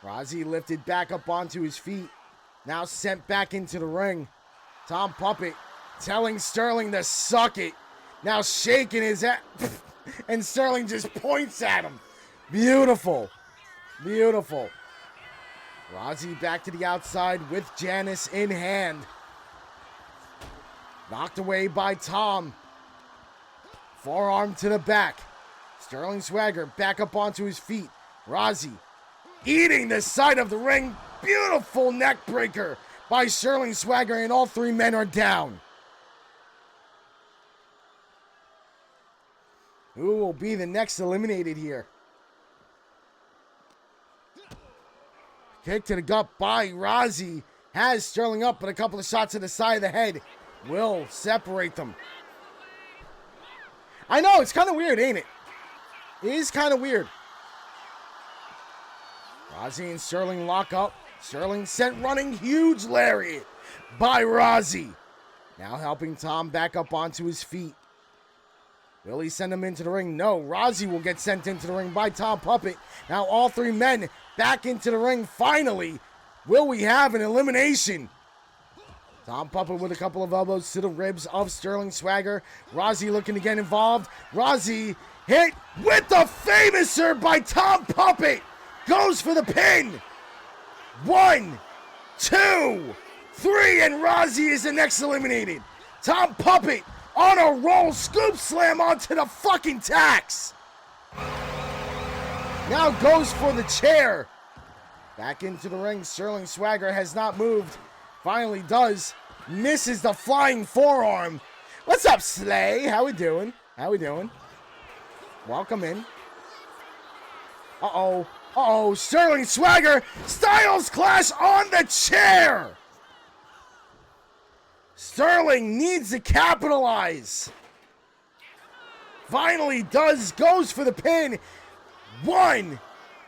Rozzy lifted back up onto his feet. Now sent back into the ring. Tom Puppet telling Sterling to suck it. Now shaking his ass. And Sterling just points at him. Beautiful. Beautiful. Rozzy back to the outside with Janice in hand. Knocked away by Tom. Forearm to the back. Sterling Swagger back up onto his feet. Rozzy eating the side of the ring. Beautiful neck breaker by Sterling Swagger, and all three men are down. Who will be the next eliminated here? Kick to the gut by Rozzy. Has Sterling up, but a couple of shots to the side of the head will separate them. I know, it's kind of weird, ain't it? It is kind of weird. Rozzy and Sterling lock up. Sterling sent running, huge lariat by Rozzy. Now helping Tom back up onto his feet. Will he send him into the ring? No, Rozzy will get sent into the ring by Tom Puppet. Now all three men back into the ring finally. Will we have an elimination? Tom Puppet with a couple of elbows to the ribs of Sterling Swagger. Rozzy looking to get involved. Rozzy hit with the famouser by Tom Puppet. Goes for the pin. 1, 2, 3, and Rozzy is the next eliminated. Tom Puppet on a roll, scoop slam onto the fucking tacks. Now goes for the chair. Back into the ring. Sterling Swagger has not moved. Finally does. Misses the flying forearm. What's up, Slay? How we doing? How we doing? Welcome in. Uh-oh. Uh-oh. Sterling Swagger. Styles Clash on the chair. Sterling needs to capitalize. Finally does. Goes for the pin. 1,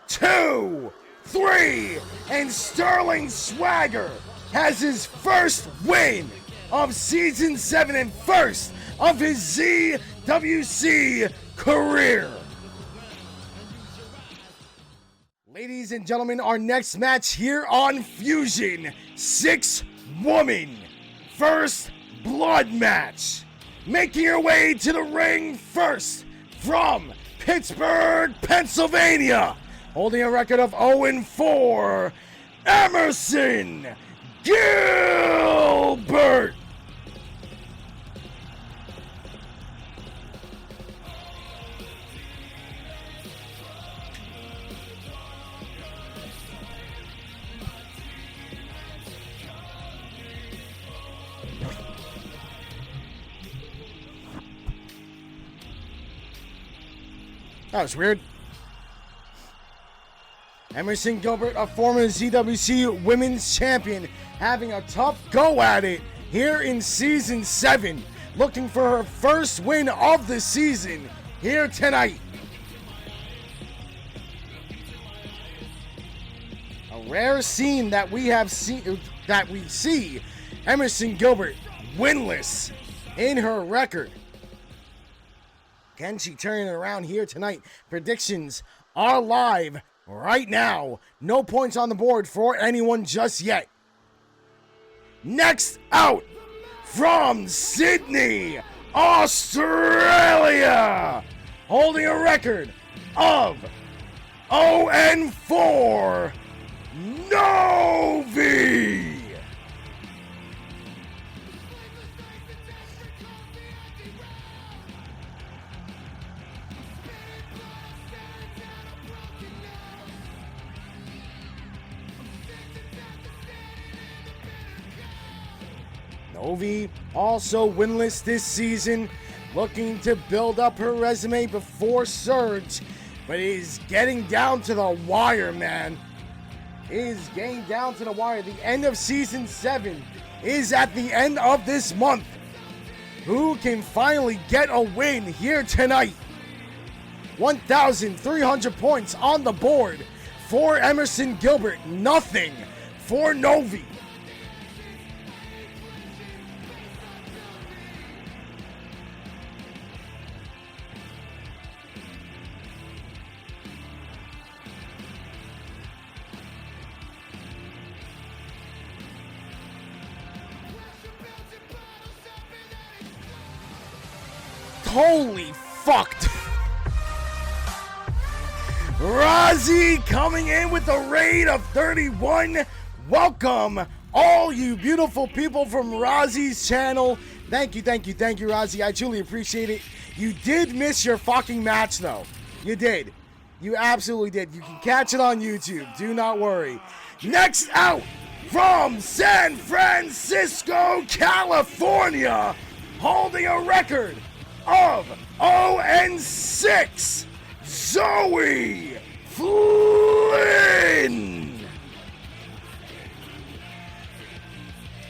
2, 3. And Sterling Swagger has his first win of Season 7 and first of his ZWC career. Ladies and gentlemen, our next match here on Fusion, 6-woman first blood match. Making her way to the ring first from Pittsburgh, Pennsylvania, holding a record of 0-4, Emerson Gilbert. That was weird. Emerson Gilbert, a former ZWC Women's Champion, having a tough go at it here in Season 7. Looking for her first win of the season here tonight. A rare scene that we see Emerson Gilbert winless in her record. Can she turn it around here tonight? Predictions are live right now. No points on the board for anyone just yet. Next out, from Sydney, Australia, holding a record of 0-4, Novi. Novi, also winless this season, looking to build up her resume before Surge, but is getting down to the wire, man. Is getting down to the wire. The end of Season 7 is at the end of this month. Who can finally get a win here tonight? 1,300 points on the board for Emerson Gilbert. Nothing for Novi. Holy fucked. Rozzy coming in with a raid of 31. Welcome, all you beautiful people from Rozzy's channel. Thank you, Rozzy. I truly appreciate it. You did miss your fucking match, though. You did. You absolutely did. You can catch it on YouTube. Do not worry. Next out, from San Francisco, California, holding a record of 0-6, Zoe Flynn.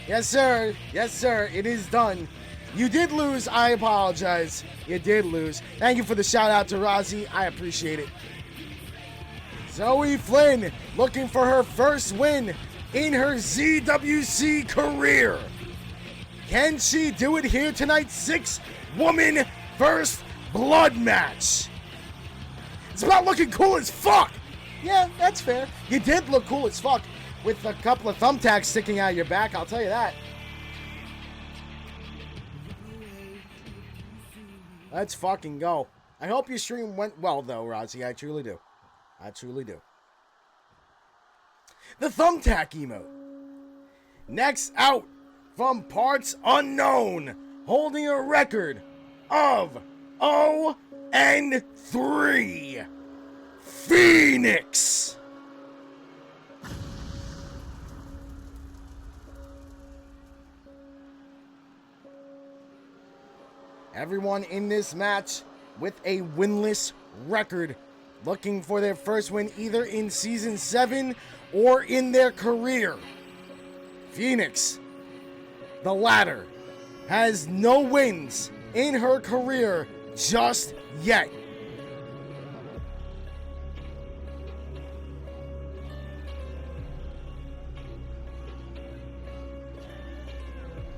Yes, sir. Yes, sir. It is done. You did lose. I apologize. You did lose. Thank you for the shout out to Rozzy. I appreciate it. Zoe Flynn looking for her first win in her ZWC career. Can she do it here tonight? 6-woman first blood match. It's about looking cool as fuck. Yeah, that's fair. You did look cool as fuck with a couple of thumbtacks sticking out of your back, I'll tell you that. Let's fucking go. I hope your stream went well, though, Rozzy. I truly do. I truly do. The thumbtack emote. Next out, from parts unknown, holding a record of 0-3, Phoenix. Everyone in this match with a winless record, looking for their first win either in Season 7 or in their career. Phoenix, the latter, has no wins in her career just yet.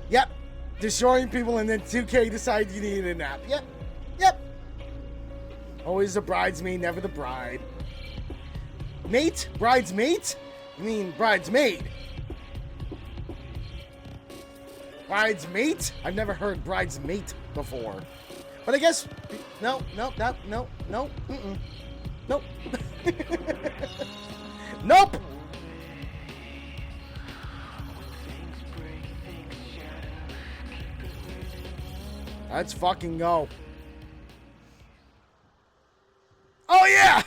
Yep. Destroying people and then 2K decided you needed a nap. Yep. Always the bridesmaid, never the bride. Mate? Bridesmate? You mean bridesmaid? Bridesmate? I've never heard bridesmate before. But I guess... No. Mm-mm. Nope. Nope! Let's fucking go. Oh, yeah!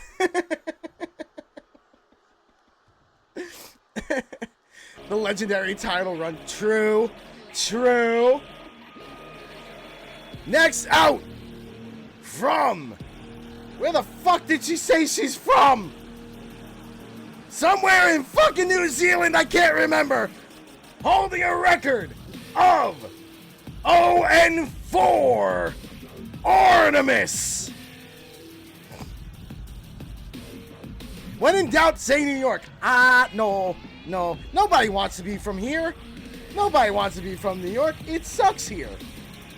The legendary title run. True. Next out, from... Where the fuck did she say she's from? Somewhere in fucking New Zealand, I can't remember. Holding a record of 0-4, Artemis. When in doubt, say New York. No. Nobody wants to be from here. Nobody wants to be from New York. It sucks here.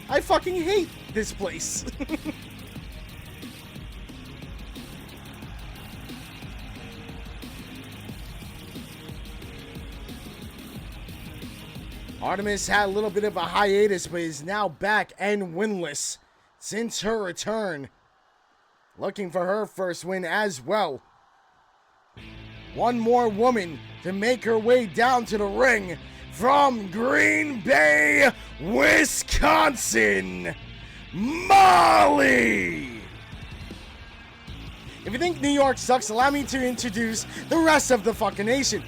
I fucking hate this place. Artemis had a little bit of a hiatus, but is now back and winless since her return. Looking for her first win as well. One more woman to make her way down to the ring from Green Bay, Wisconsin, Molly. If you think New York sucks, allow me to introduce the rest of the fucking nation.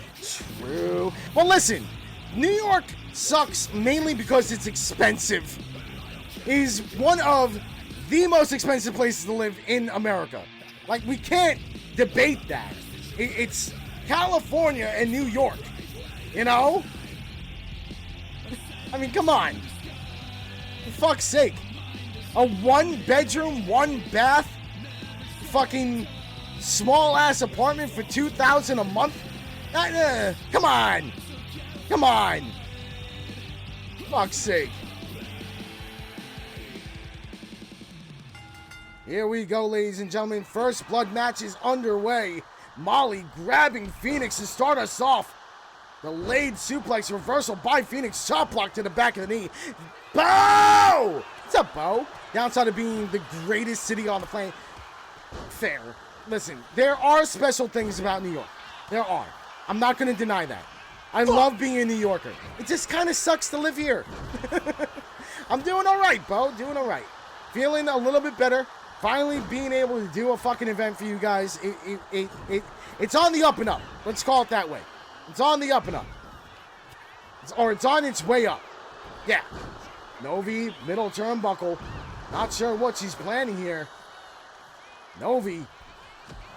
True. Well, listen, New York sucks mainly because it's expensive. It is one of the most expensive places to live in America. Like, we can't debate that. It's California and New York, you know? I mean, come on. For fuck's sake. A 1-bedroom, 1-bath, fucking small-ass apartment for $2,000 a month? Come on. Come on. Fuck's sake. Here we go, ladies and gentlemen. First blood match is underway. Molly grabbing Phoenix to start us off. Delayed suplex reversal by Phoenix. Chop block to the back of the knee. Bo! What's up, Bo? Downside of being the greatest city on the planet. Fair. Listen, there are special things about New York. There are. I'm not going to deny that. I love being a New Yorker. It just kind of sucks to live here. I'm doing all right, Bo. Doing all right. Feeling a little bit better. Finally being able to do a fucking event for you guys. It's on the up and up. Let's call it that way. It's on the up and up. It's on its way up. Yeah. Novi, middle turnbuckle. Not sure what she's planning here. Novi.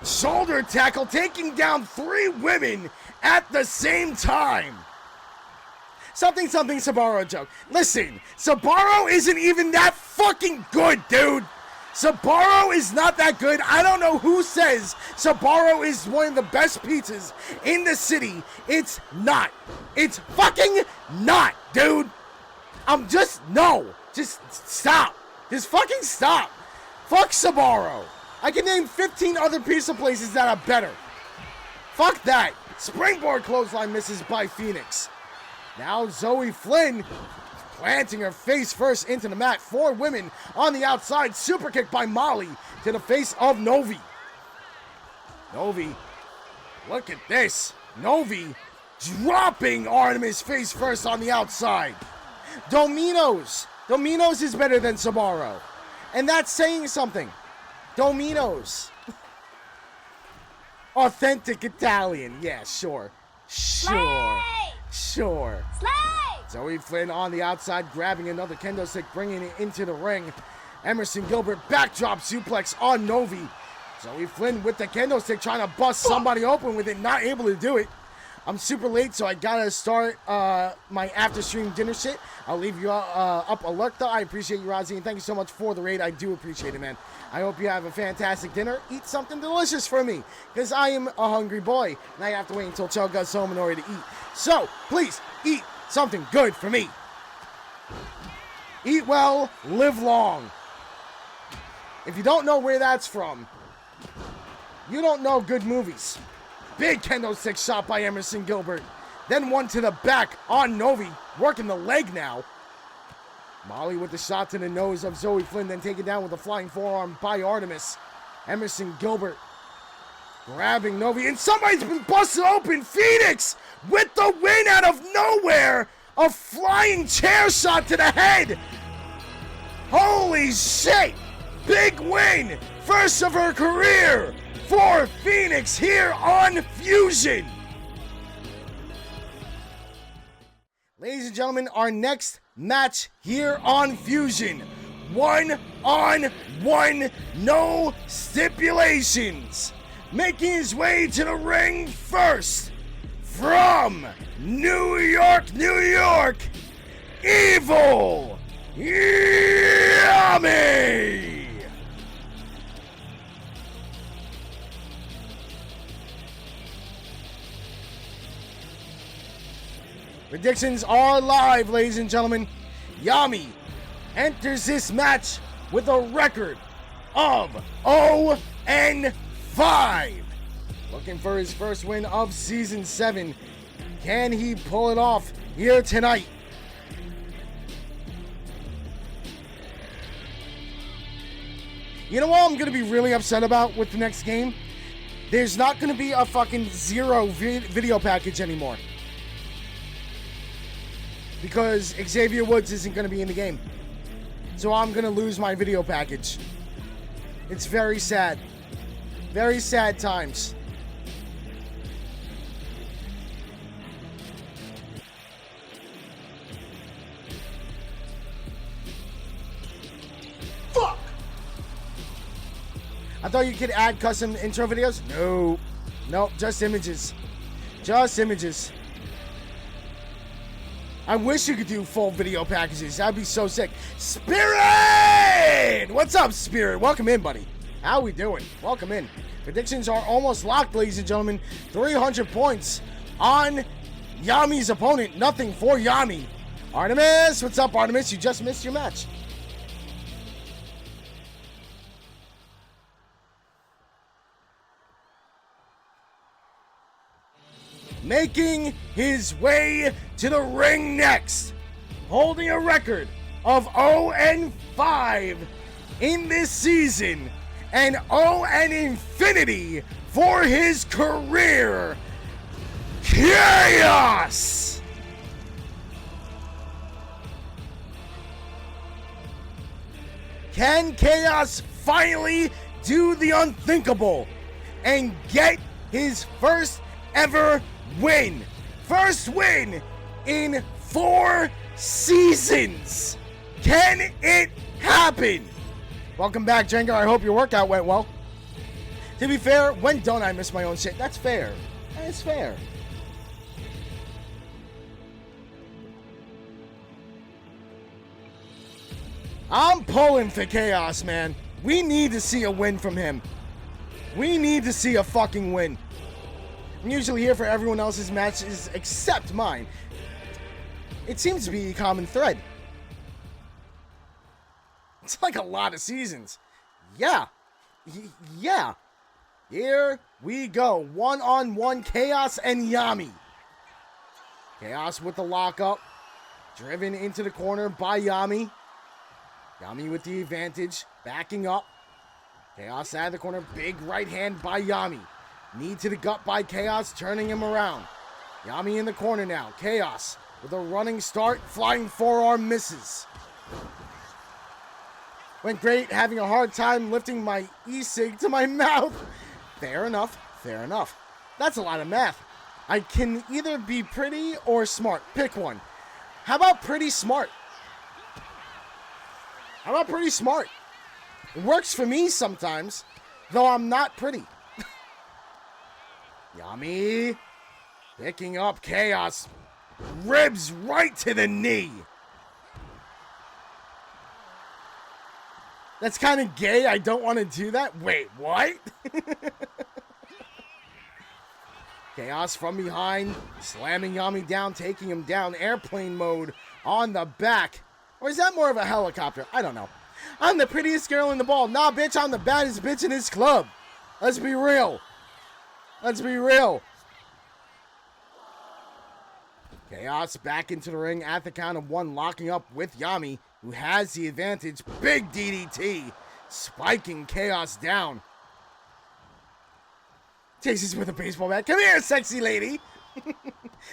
Shoulder tackle, taking down 3 women at the same time. Something Sabaro joke. Listen, Sabaro isn't even that fucking good, dude. Sabaro is not that good. I don't know who says Sabaro is one of the best pizzas in the city. It's not. It's fucking not, dude. Just stop. Just fucking stop. Fuck Sabaro. I can name 15 other pizza places that are better. Fuck that. Springboard clothesline misses by Phoenix. Now Zoe Flynn planting her face first into the mat. 4 women on the outside. Super kick by Molly to the face of Novi. Novi, look at this. Novi dropping Artemis face first on the outside. Domino's is better than Sabaro. And that's saying something. Domino's. Authentic Italian. Yeah, sure. Sure. Zoe Flynn on the outside, grabbing another kendo stick, bringing it into the ring. Emerson Gilbert backdrop suplex on Novi. Zoe Flynn with the kendo stick, trying to bust somebody open with it, not able to do it. I'm super late, so I gotta start my after-stream dinner shit. I'll leave you up alert, though. I appreciate you, Rozzy, and thank you so much for the raid. I do appreciate it, man. I hope you have a fantastic dinner. Eat something delicious for me, because I am a hungry boy, and I have to wait until Chow gets home in order to eat. So, please, eat something good for me. Eat well, live long. If you don't know where that's from, you don't know good movies. Big kendo stick shot by Emerson Gilbert. Then one to the back on Novi, working the leg now. Molly with the shot to the nose of Zoe Flynn, then taken down with a flying forearm by Artemis. Emerson Gilbert grabbing Novi, and somebody's been busted open. Phoenix with the win out of nowhere. A flying chair shot to the head. Holy shit. Big win. First of her career for Phoenix here on Fusion. Ladies and gentlemen, our next match here on Fusion. 1-on-1, no stipulations. Making his way to the ring first, from New York, New York, Evil Yami. Predictions are live, ladies and gentlemen. Yami enters this match with a record of 0-5. Looking for his first win of Season 7. Can he pull it off here tonight? You know what I'm going to be really upset about with the next game? There's not going to be a fucking zero video package anymore. Because Xavier Woods isn't going to be in the game. So I'm going to lose my video package. It's very sad. Very sad times. thought you could add custom intro videos. No. Nope, just images. Just images. I wish you could do full video packages. That'd be so sick. Spirit! What's up, Spirit? Welcome in, buddy. How we doing? Welcome in. Predictions are almost locked, ladies and gentlemen. 300 points on Yami's opponent. Nothing for Yami. Artemis, what's up, Artemis? You just missed your match. Making his way to the ring next, holding a record of 0-5 in this season and 0-infinity for his career, Chaos! Can Chaos finally do the unthinkable and get his first ever win? First win in 4 seasons. Can it happen? Welcome back, Jenga. I hope your workout went well. To be fair, when don't I miss my own shit? That's fair. That's fair. I'm pulling for Chaos, man. We need to see a win from him. We need to see a fucking win. I'm usually here for everyone else's matches except mine. It seems to be a common thread. It's like a lot of seasons. Yeah. Yeah. Here we go. One-on-one Chaos and Yami. Chaos with the lockup. Driven into the corner by Yami. Yami with the advantage. Backing up. Chaos out of the corner. Big right hand by Yami. Knee to the gut by Chaos, turning him around. Yami in the corner now. Chaos with a running start. Flying forearm misses. Went great. Having a hard time lifting my e-cig to my mouth. Fair enough. Fair enough. That's a lot of math. I can either be pretty or smart. Pick one. How about pretty smart? How about pretty smart? It works for me sometimes, though I'm not pretty. Yami picking up Chaos. Ribs right to the knee. That's kind of gay. I don't want to do that. Wait, what? Chaos from behind. Slamming Yami down. Taking him down. Airplane mode on the back. Or is that more of a helicopter? I don't know. I'm the prettiest girl in the ball. Nah, bitch, I'm the baddest bitch in this club. Let's be real. Let's be real. Chaos back into the ring at the count of 1, locking up with Yami, who has the advantage. Big DDT, spiking Chaos down. Chases with a baseball bat. Come here, sexy lady.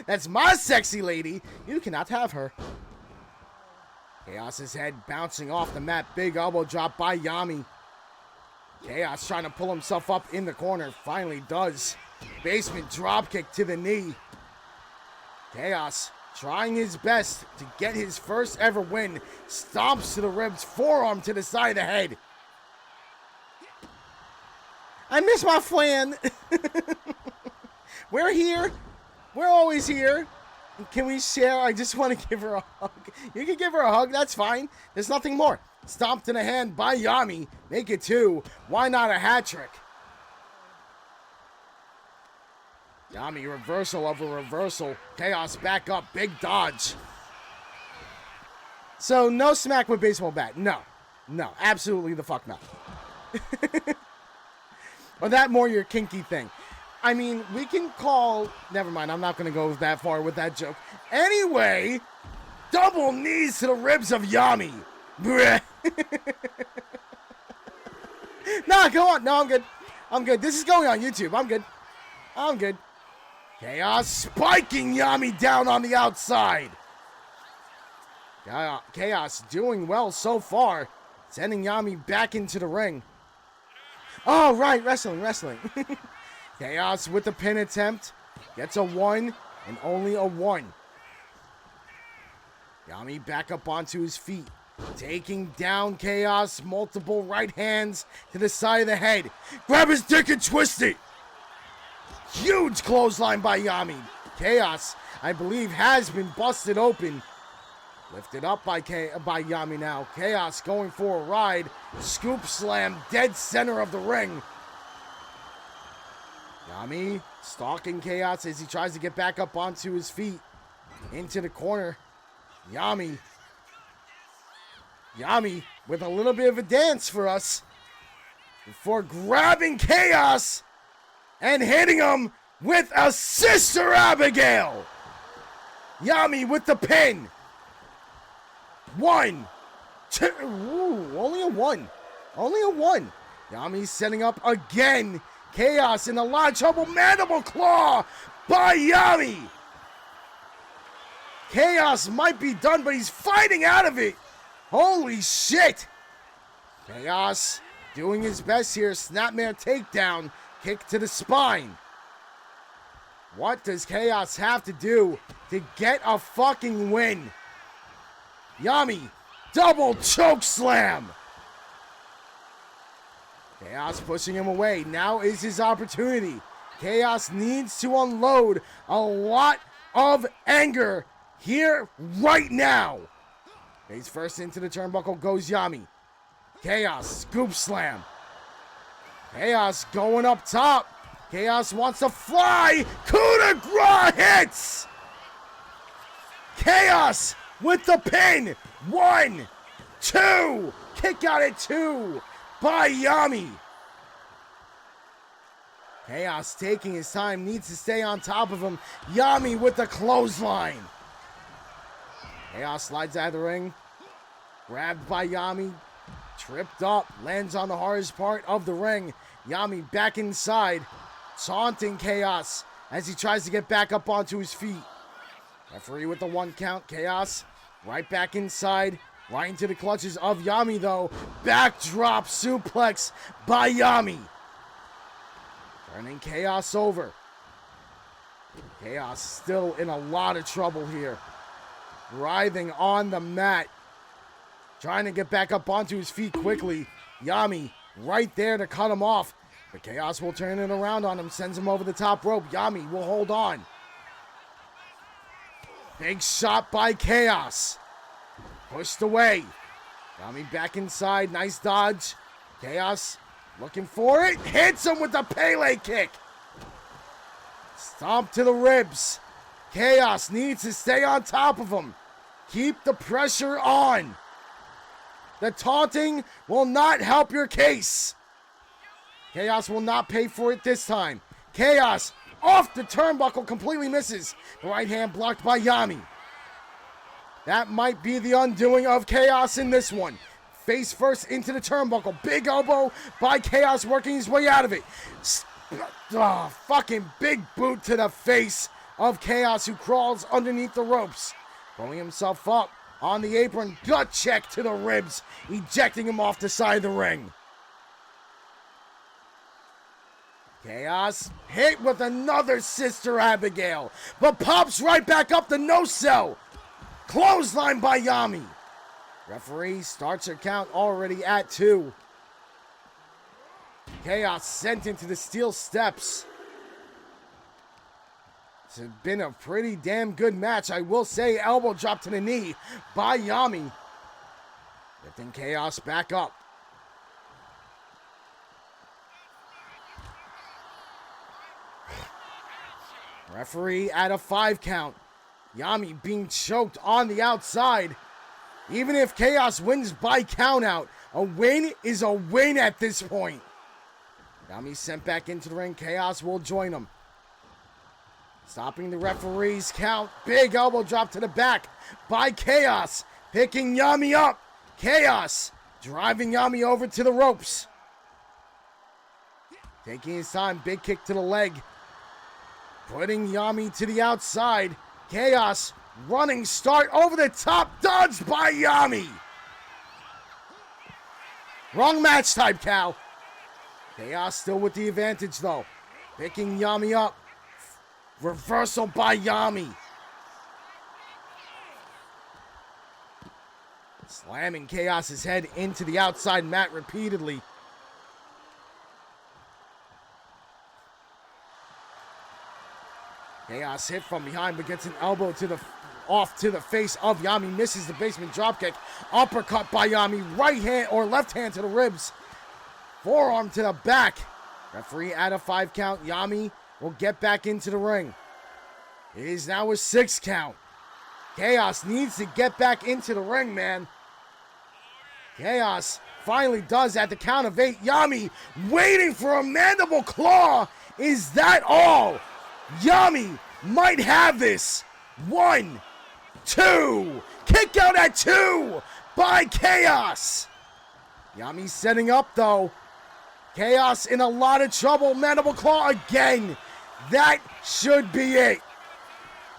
That's my sexy lady. You cannot have her. Chaos's head bouncing off the mat. Big elbow drop by Yami. Chaos trying to pull himself up in the corner. Finally does. Basement dropkick to the knee. Chaos trying his best to get his first ever win. Stomps to the ribs. Forearm to the side of the head. I miss my friend. We're here. We're always here. Can we share? I just want to give her a hug. You can give her a hug. That's fine. There's nothing more. Stomped in the hand by Yami. Make it 2. Why not a hat trick? Yami, reversal of a reversal. Chaos back up. Big dodge. So, no smack with baseball bat. No. No. Absolutely the fuck not. Or that more your kinky thing. I mean, we can call... Never mind, I'm not going to go that far with that joke. Anyway, double knees to the ribs of Yami. Nah, go on. No, I'm good. I'm good. This is going on YouTube. I'm good. I'm good. Chaos spiking Yami down on the outside. Chaos doing well so far. Sending Yami back into the ring. Oh, right. Wrestling. Chaos with the pin attempt. Gets a 1 and only a 1. Yami back up onto his feet. Taking down Chaos, multiple right hands to the side of the head. Grab his dick and twist it. Huge clothesline by Yami. Chaos, I believe, has been busted open. Lifted up by Yami now. Chaos going for a ride. Scoop slam, dead center of the ring. Yami stalking Chaos as he tries to get back up onto his feet. Into the corner. Yami with a little bit of a dance for us. Before grabbing Chaos and hitting him with a Sister Abigail. Yami with the pin. 1, 2. Ooh, only a 1. Only a 1. Yami's setting up again. Chaos in a lot of trouble. Mandible claw by Yami. Chaos might be done, but he's fighting out of it. Holy shit. Chaos doing his best here. Snapmare takedown. Kick to the spine. What does Chaos have to do to get a fucking win? Yami, double choke slam. Chaos pushing him away. Now is his opportunity. Chaos needs to unload a lot of anger here right now. Face first into the turnbuckle goes Yami. Chaos, scoop slam. Chaos going up top. Chaos wants to fly. Coup de grace hits. Chaos with the pin. 1, 2. Kick out at 2 by Yami. Chaos taking his time. Needs to stay on top of him. Yami with the clothesline. Chaos slides out of the ring. Grabbed by Yami. Tripped up. Lands on the hardest part of the ring. Yami back inside. Taunting Chaos as he tries to get back up onto his feet. Referee with the 1 count. Chaos right back inside. Right into the clutches of Yami though. Backdrop suplex by Yami. Turning Chaos over. Chaos still in a lot of trouble here. Writhing on the mat. Trying to get back up onto his feet quickly. Yami right there to cut him off. But Chaos will turn it around on him. Sends him over the top rope. Yami will hold on. Big shot by Chaos. Pushed away. Yami back inside. Nice dodge. Chaos looking for it. Hits him with the Pele kick. Stomp to the ribs. Chaos needs to stay on top of him. Keep the pressure on. The taunting will not help your case. Chaos will not pay for it this time. Chaos off the turnbuckle, completely misses. The right hand blocked by Yami. That might be the undoing of Chaos in this one. Face first into the turnbuckle. Big elbow by Chaos working his way out of it. Fucking big boot to the face of Chaos, who crawls underneath the ropes. Pulling himself up on the apron. Gut check to the ribs. Ejecting him off the side of the ring. Chaos hit with another Sister Abigail, but pops right back up the no-sell. Clothesline by Yami. Referee starts her count already at 2. Chaos sent into the steel steps. It's been a pretty damn good match, I will say. Elbow drop to the knee by Yami. Lifting Chaos back up. Referee at a 5 count. Yami being choked on the outside. Even if Chaos wins by count out, a win is a win at this point. Yami sent back into the ring. Chaos will join him. Stopping the referee's count. Big elbow drop to the back by Chaos. Picking Yami up. Chaos driving Yami over to the ropes. Taking his time. Big kick to the leg. Putting Yami to the outside. Chaos running start over the top. Dodged by Yami. Wrong match type, Cal. Chaos still with the advantage though. Picking Yami up. Reversal by Yami. Slamming Chaos's head into the outside mat repeatedly. Chaos hit from behind, but gets an elbow off to the face of Yami. Misses the basement dropkick. Uppercut by Yami. Right hand or left hand to the ribs. Forearm to the back. Referee at a 5 count. Yami will get back into the ring. It is now a 6 count. Chaos needs to get back into the ring, man. Chaos finally does at the count of 8. Yami waiting for a mandible claw. Is that all? Yami might have this. 1, 2. Kick out at 2 by Chaos. Yami setting up though. Chaos in a lot of trouble. Mandible claw again. That should be it.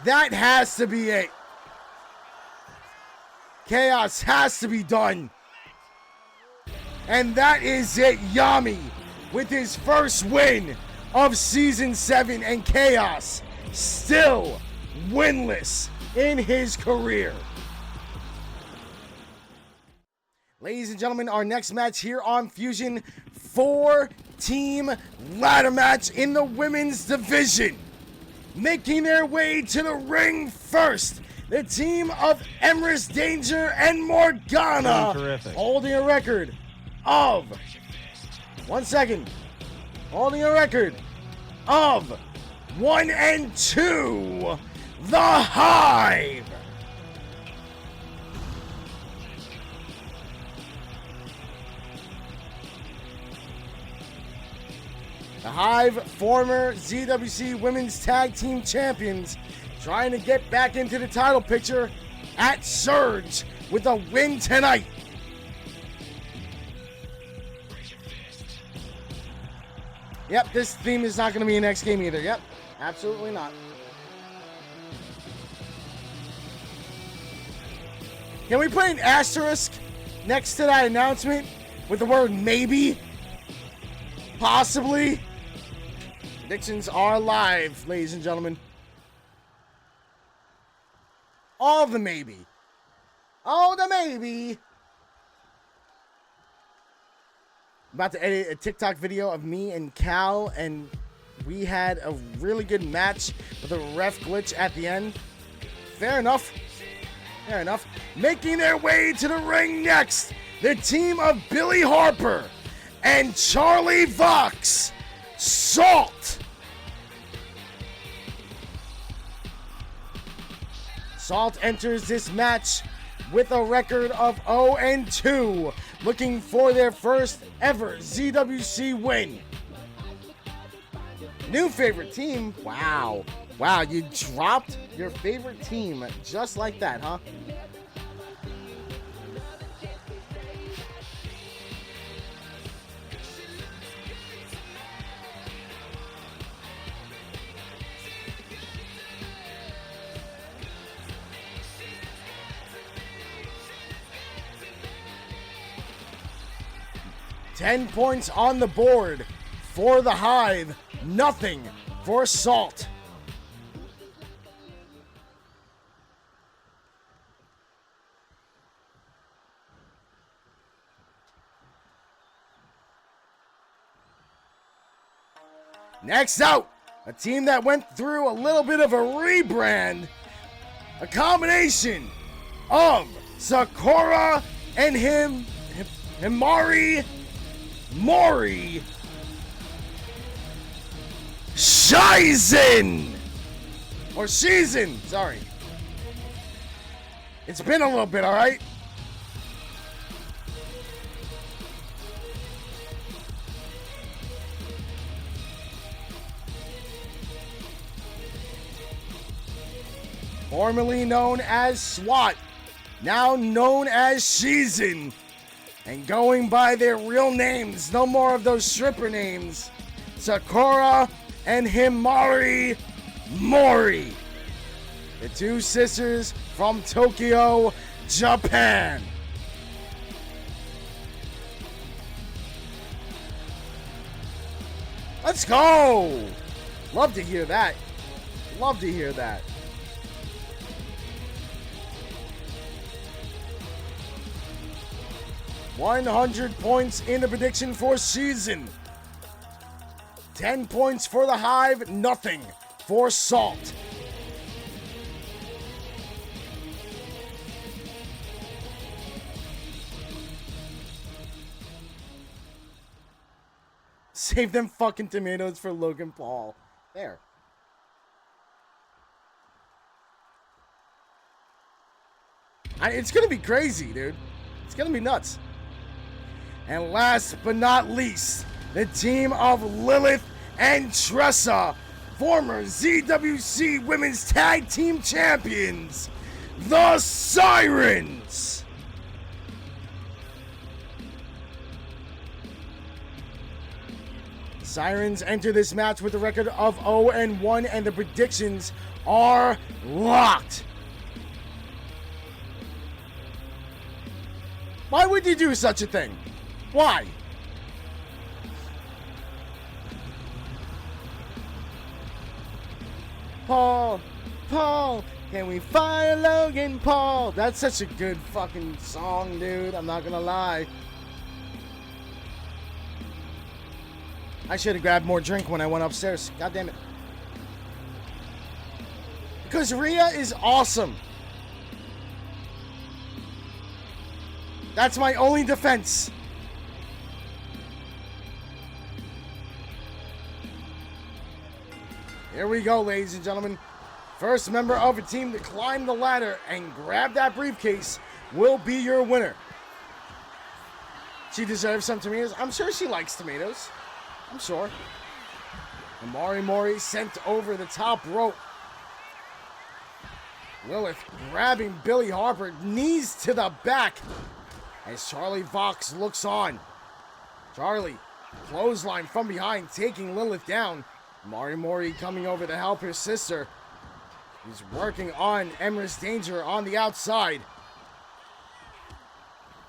That has to be it. Chaos has to be done. And that is it. Yami with his first win of Season 7, and Chaos still winless in his career. Ladies and gentlemen, our next match here on Fusion, 4-team ladder match in the women's division. Making their way to the ring first, the team of Empress Danger and Morgana, holding a record of, holding a record of 1-2, the Hive. The Hive, former ZWC Women's Tag Team Champions, trying to get back into the title picture at Surge with a win tonight. Yep, this theme is not going to be an X game either. Yep, absolutely not. Can we put an asterisk next to that announcement with the word maybe? Possibly? Predictions are live, ladies and gentlemen. All the maybe. Oh, the maybe. About to edit a TikTok video of me and Cal, and we had a really good match with a ref glitch at the end. Fair enough. Fair enough. Making their way to the ring next, the team of Billy Harper and Charlie Vox. Salt. Salt enters this match with a record of 0-2, looking for their first ever ZWC win. New favorite team? Wow. Wow, you dropped your favorite team just like that, huh? $10 points on the board for the Hive, nothing for Salt. Next out, a team that went through a little bit of a rebrand, a combination of Sakura and Himari Mori Shizen, or Shizen, sorry. It's been a little bit, all right? Formerly known as SWAT, now known as Shizen, and going by their real names, no more of those stripper names, Sakura and Himari Mori, the two sisters from Tokyo, Japan. Let's go! Love to hear that. Love to hear that. 100 points in the prediction for season. 10 points for the Hive, nothing for Salt. Save them fucking tomatoes for Logan Paul. There. It's gonna be crazy, dude. It's gonna be nuts. And last but not least, the team of Lilith and Tressa, former ZWC Women's Tag Team Champions, the Sirens. Sirens enter this match with a record of 0-1, and the predictions are locked. Why would you do such a thing? Why? Paul, can we fire Logan Paul? That's such a good fucking song, dude. I'm not gonna lie. I should have grabbed more drink when I went upstairs. God damn it. Because Rhea is awesome. That's my only defense. Here we go, ladies and gentlemen. First member of a team to climb the ladder and grab that briefcase will be your winner. She deserves some tomatoes. I'm sure she likes tomatoes. I'm sure. And Mori sent over the top rope. Lilith grabbing Billy Harper, knees to the back as Charlie Vox looks on. Charlie, clothesline from behind, taking Lilith down. Mori coming over to help her sister. He's working on Empress Danger on the outside.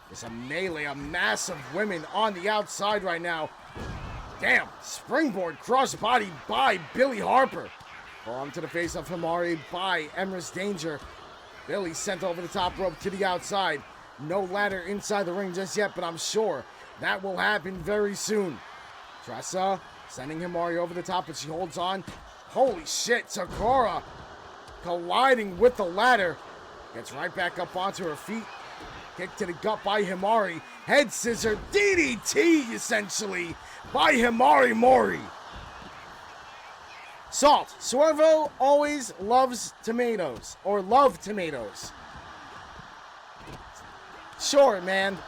There's a melee, a mass of women on the outside right now. Damn, springboard crossbody by Billy Harper. On to the face of Himari by Empress Danger. Billy sent over the top rope to the outside. No ladder inside the ring just yet, but I'm sure that will happen very soon. Tressa sending Himari over the top, but she holds on. Holy shit, Sakura colliding with the ladder. Gets right back up onto her feet. Kick to the gut by Himari. Head scissor, DDT essentially by Himari Mori. Salt. Swervo always loves tomatoes. Or love tomatoes. Sure, man.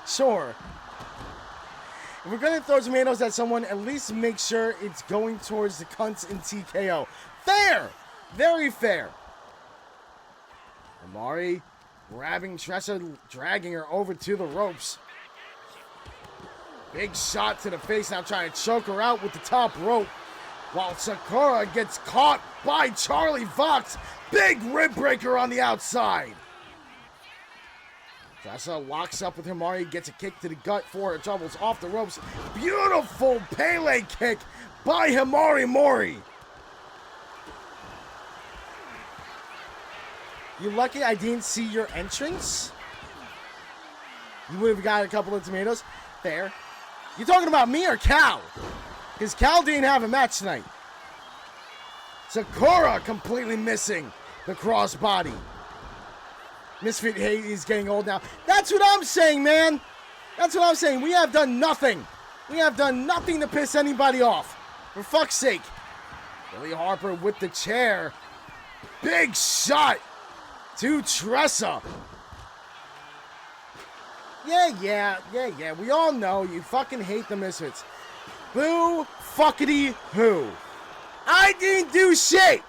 Sure. If we're going to throw tomatoes at someone, at least make sure it's going towards the cunts in TKO. Fair! Very fair. Amari grabbing Tressa, dragging her over to the ropes. Big shot to the face, now trying to choke her out with the top rope. While Sakura gets caught by Charlie Vox. Big rib breaker on the outside. Tressa locks up with Himari, gets a kick to the gut for her troubles off the ropes. Beautiful Pele kick by Himari Mori. You lucky I didn't see your entrance? You would have got a couple of tomatoes. Fair. You talking about me or Cal? Because Cal didn't have a match tonight. Sakura completely missing the crossbody. Misfit Hate is getting old now. That's what I'm saying, man. That's what I'm saying. We have done nothing. We have done nothing to piss anybody off. For fuck's sake. Billy Harper with the chair. Big shot to Tressa. Yeah. We all know you fucking hate the Misfits. Boo fuckity who. I didn't do shit.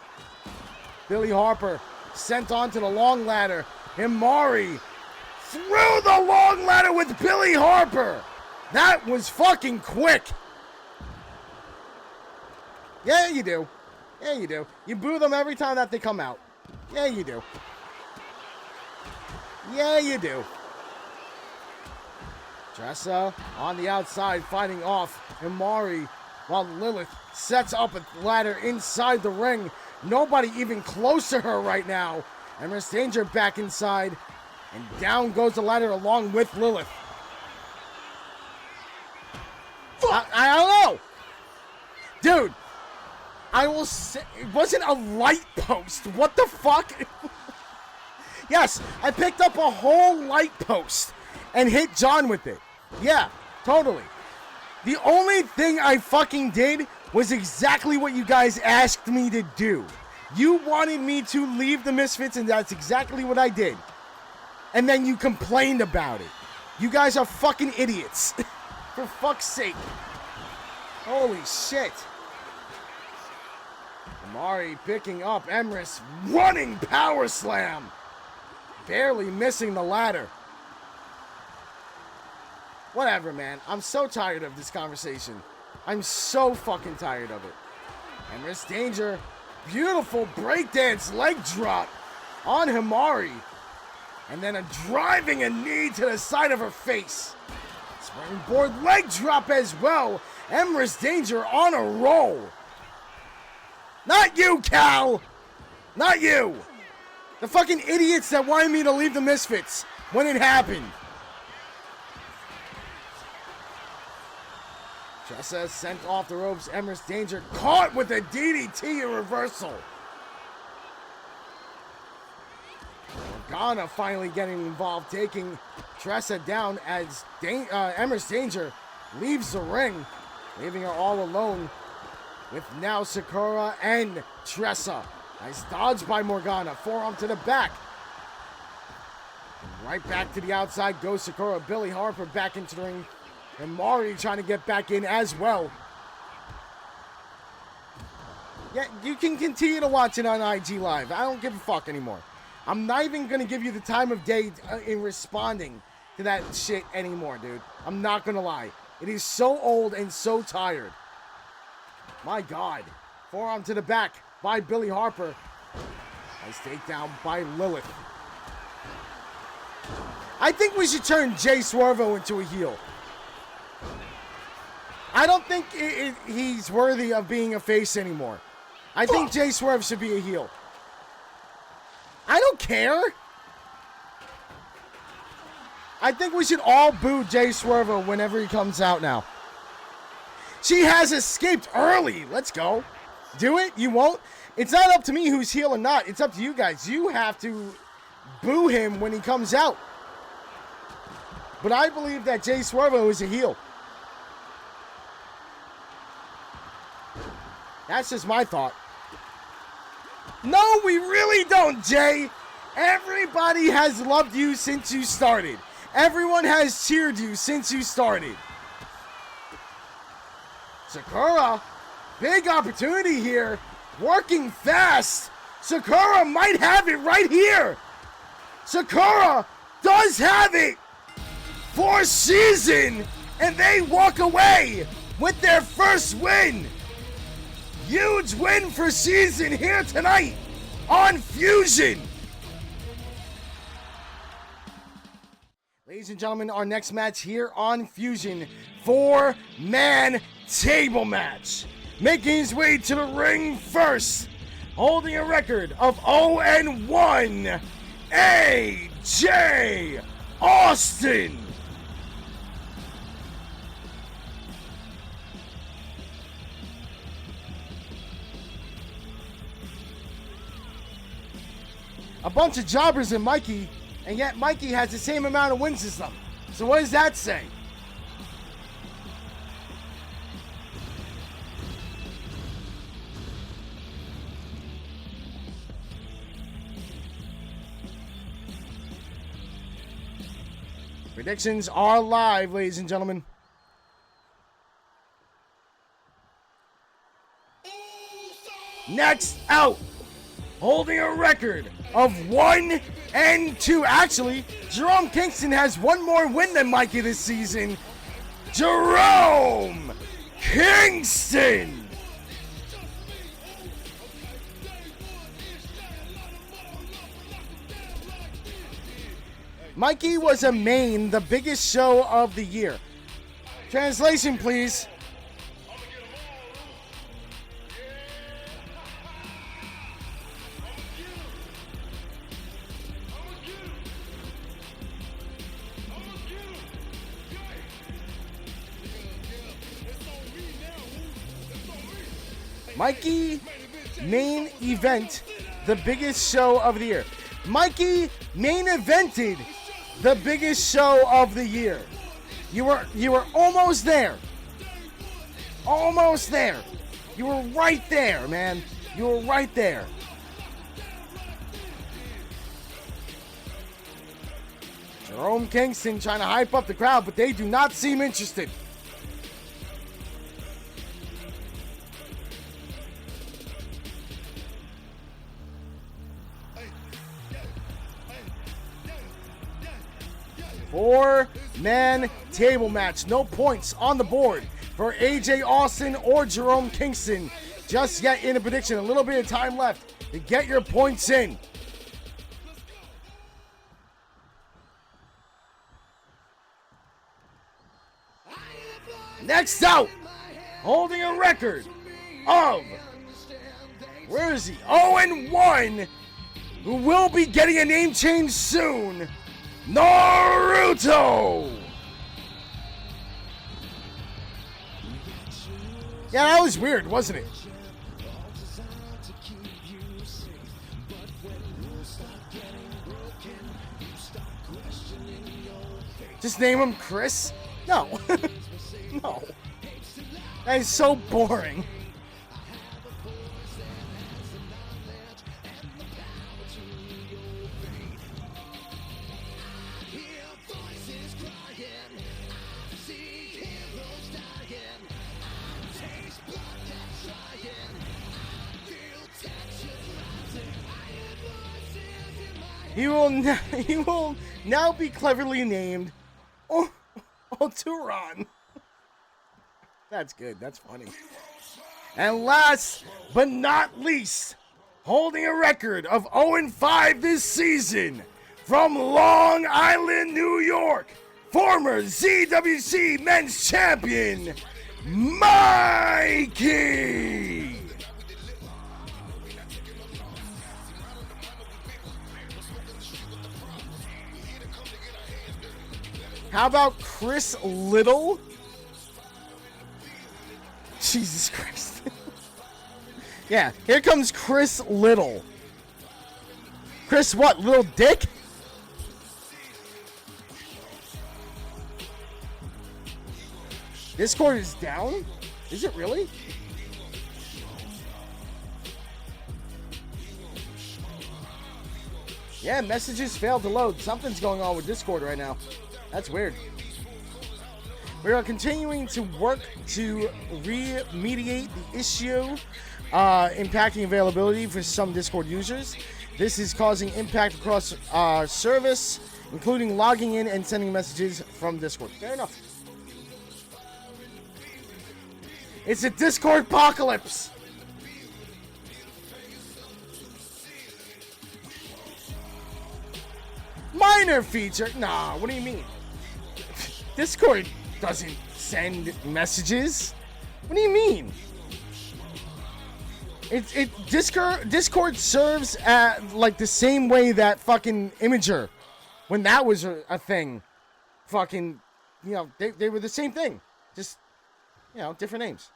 Billy Harper sent onto the long ladder. Himari through the long ladder with Billy Harper. That was fucking quick. Yeah, you do. You boo them every time that they come out. Yeah, you do. Tressa on the outside fighting off Himari while Lilith sets up a ladder inside the ring. Nobody even close to her right now. Empress Danger back inside. And down goes the ladder along with Lilith. I don't know. Dude, I will say, it wasn't a light post. What the fuck? Yes, I picked up a whole light post and hit John with it. Yeah, totally. The only thing I fucking did was exactly what you guys asked me to do. You wanted me to leave the Misfits, and that's exactly what I did. And then you complained about it. You guys are fucking idiots. For fuck's sake. Holy shit. Amari picking up Emrys, running power slam. Barely missing the ladder. Whatever, man. I'm so tired of this conversation. I'm so fucking tired of it. Emrys Danger. Beautiful breakdance leg drop on Himari. And then driving a knee to the side of her face. Springboard leg drop as well. Emrys Danger on a roll. Not you, Cal! Not you! The fucking idiots that wanted me to leave the Misfits when it happened. Tressa sent off the ropes. Emrys Danger caught with a DDT reversal. Morgana finally getting involved, taking Tressa down as Emrys Danger leaves the ring, leaving her all alone with now Sakura and Tressa. Nice dodge by Morgana, forearm to the back. And right back to the outside goes Sakura. Billy Harper back into the ring. And Mari trying to get back in as well. Yeah, you can continue to watch it on IG Live. I don't give a fuck anymore. I'm not even going to give you the time of day in responding to that shit anymore, dude. I'm not going to lie. It is so old and so tired. My God. Forearm to the back by Billy Harper. Nice takedown by Lilith. I think we should turn Jay Swervo into a heel. I don't think he's worthy of being a face anymore. I think Jay Swerve should be a heel. I don't care. I think we should all boo Jay Swervo whenever he comes out now. She has escaped early. Let's go. Do it? You won't? It's not up to me who's heel or not. It's up to you guys. You have to boo him when he comes out. But I believe that Jay Swervo is a heel. That's just my thought. No, we really don't, Jay. Everybody has loved you since you started. Everyone has cheered you since you started. Sakura, big opportunity here. Working fast. Sakura might have it right here. Sakura does have it for season. And they walk away with their first win. Huge win for season here tonight on Fusion. Ladies and gentlemen, our next match here on Fusion, 4-man table match. Making his way to the ring first, holding a record of 0-1, AJ Austin. A bunch of jobbers in Mikey, and yet Mikey has the same amount of wins as them. So what does that say? Predictions are live, ladies and gentlemen. Next out, holding a record of 1-2. Actually, Jerome Kingston has one more win than Mikey this season. Jerome Kingston. Mikey was a main, the biggest show of the year. Translation, please. Mikey, main event, the biggest show of the year. Mikey main evented the biggest show of the year. You were almost there. Almost there. You were right there, man. You were right there. Jerome Kingston trying to hype up the crowd, but they do not seem interested. Four-man table match. No points on the board for AJ Austin or Jerome Kingston just yet in a prediction. A little bit of time left to get your points in. Next out, holding a record of, where is he? 0-1, who will be getting a name change soon, Naruto. Yeah, that was weird, wasn't it? Just name him Chris? No. No. That is so boring. He will now be cleverly named Oturan. That's good. That's funny. And last but not least, holding a record of 0-5 this season, from Long Island, New York, former ZWC Men's Champion, Mikey. How about Chris Little? Jesus Christ. Yeah, here comes Chris Little. Chris what? Little Dick? Discord is down? Is it really? Yeah, messages failed to load. Something's going on with Discord right now. That's weird. We are continuing to work to remediate the issue impacting availability for some Discord users. This is causing impact across our service, including logging in and sending messages from Discord. Fair enough. It's a Discord apocalypse. Minor feature? Nah, what do you mean? Discord doesn't send messages. What do you mean? Discord serves like the same way that fucking Imager, when that was a thing, fucking, you know, they were the same thing, just, you know, different names.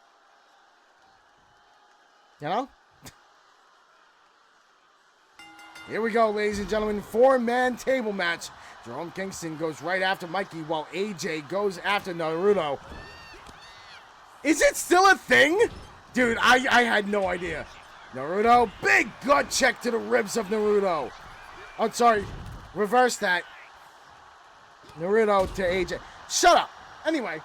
You know? Here we go, ladies and gentlemen. Four-man table match. Jerome Kingston goes right after Mikey while AJ goes after Naruto. Is it still a thing? Dude, I had no idea. Naruto, big gut check to the ribs of Naruto. Oh, sorry. Reverse that. Naruto to AJ. Shut up. Anyway,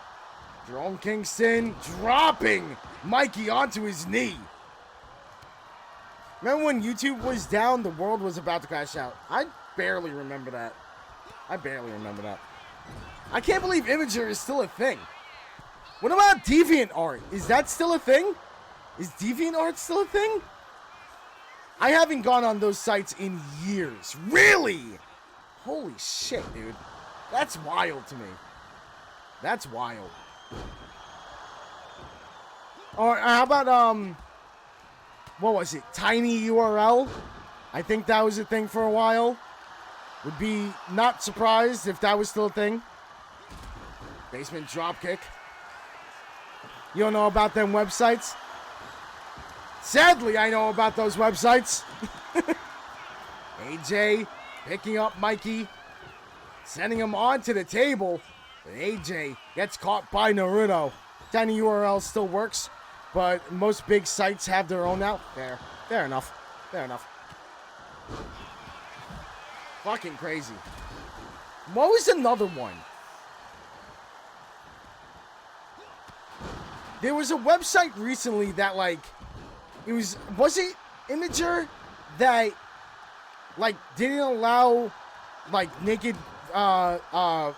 Jerome Kingston dropping Mikey onto his knee. Remember when YouTube was down, the world was about to crash out? I barely remember that. I can't believe Imager is still a thing. What about DeviantArt? Is that still a thing? Is DeviantArt still a thing? I haven't gone on those sites in years. Really? Holy shit, dude. That's wild to me. That's wild. Or how about, what was it? Tiny URL? I think that was a thing for a while. Would be not surprised if that was still a thing. Basement dropkick. You don't know about them websites? Sadly, I know about those websites. AJ picking up Mikey, sending him onto the table. But AJ gets caught by Naruto. Tiny URL still works, but most big sites have their own now. Fair enough. Fair enough. Fucking crazy. What was another one? There was a website recently that, like, was it Imager that, like, didn't allow, like, naked, art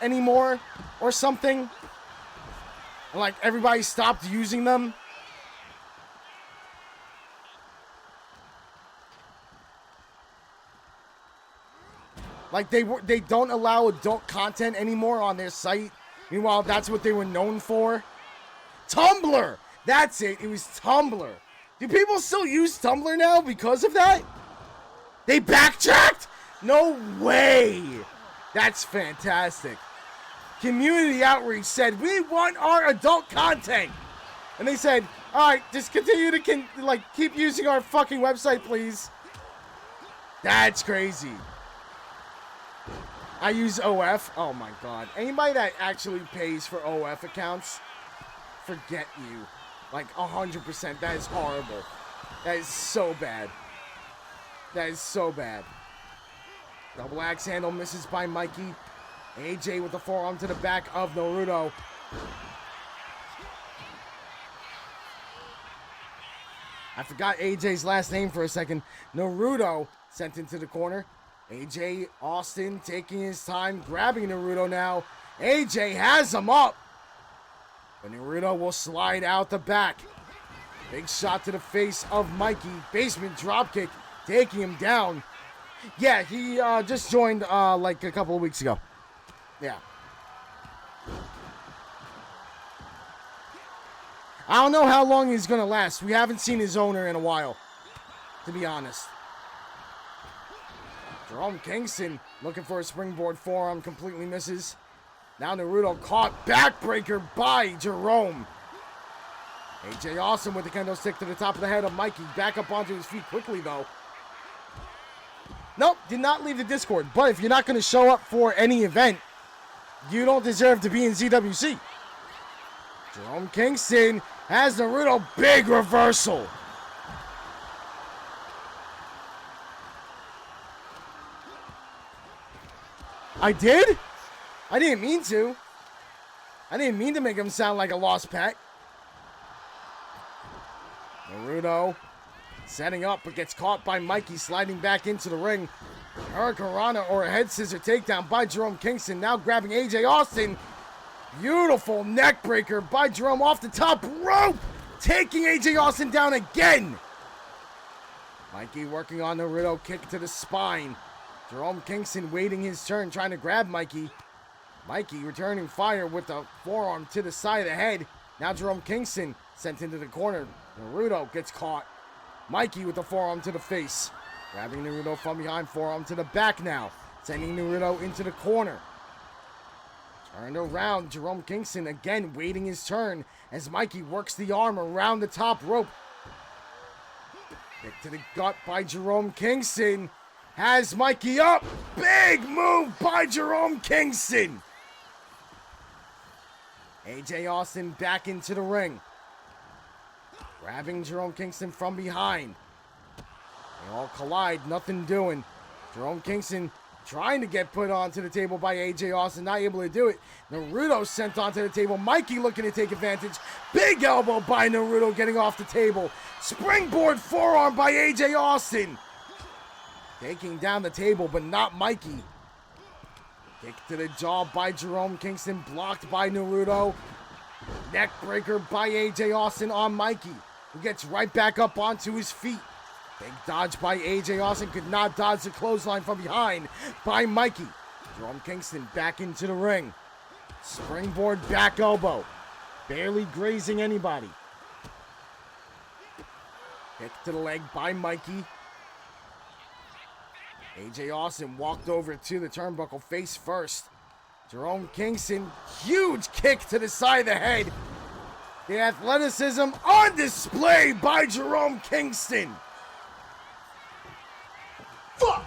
anymore or something? And, like, everybody stopped using them? Like, they don't allow adult content anymore on their site. Meanwhile, that's what they were known for. Tumblr! That's it. It was Tumblr. Do people still use Tumblr now because of that? They backtracked? No way! That's fantastic. Community outreach said, we want our adult content. And they said, alright, just continue to keep using our fucking website, please. That's crazy. I use OF. Oh my god. Anybody that actually pays for OF accounts, forget you. Like 100%. That is horrible. That is so bad. That is so bad. Double axe handle misses by Mikey. AJ with the forearm to the back of Naruto. I forgot AJ's last name for a second. Naruto sent into the corner. AJ Austin taking his time, grabbing Naruto now. AJ has him up. But Naruto will slide out the back. Big shot to the face of Mikey. Basement dropkick, taking him down. Yeah, he just joined like a couple of weeks ago. Yeah. I don't know how long he's going to last. We haven't seen his owner in a while, to be honest. Jerome Kingston looking for a springboard forearm, completely misses. Now Naruto caught, backbreaker by Jerome. AJ Austin with the kendo stick to the top of the head of Mikey. Back up onto his feet quickly though. Nope, did not leave the Discord. But if you're not going to show up for any event, you don't deserve to be in ZWC. Jerome Kingston has Naruto, big reversal. I did? I didn't mean to. I didn't mean to make him sound like a lost pet. Naruto setting up, but gets caught by Mikey, sliding back into the ring. Hurricanrana or a head scissor takedown by Jerome Kingston. Now grabbing AJ Austin. Beautiful neck breaker by Jerome off the top rope. Taking AJ Austin down again. Mikey working on Naruto, kick to the spine. Jerome Kingston waiting his turn, trying to grab Mikey. Mikey returning fire with the forearm to the side of the head. Now Jerome Kingston sent into the corner. Naruto gets caught. Mikey with the forearm to the face. Grabbing Naruto from behind, forearm to the back now. Sending Naruto into the corner. Turned around, Jerome Kingston again waiting his turn as Mikey works the arm around the top rope. Kick to the gut by Jerome Kingston. Has Mikey up. Big move by Jerome Kingston. AJ Austin back into the ring. Grabbing Jerome Kingston from behind. They all collide, nothing doing. Jerome Kingston trying to get put onto the table by AJ Austin, not able to do it. Naruto sent onto the table. Mikey looking to take advantage. Big elbow by Naruto getting off the table. Springboard forearm by AJ Austin. Taking down the table, but not Mikey. Kick to the jaw by Jerome Kingston, blocked by Naruto. Neck breaker by AJ Austin on Mikey, who gets right back up onto his feet. Big dodge by AJ Austin, could not dodge the clothesline from behind by Mikey. Jerome Kingston back into the ring. Springboard back elbow, barely grazing anybody. Kick to the leg by Mikey. AJ Austin walked over to the turnbuckle face first. Jerome Kingston, huge kick to the side of the head. The athleticism on display by Jerome Kingston. Fuck!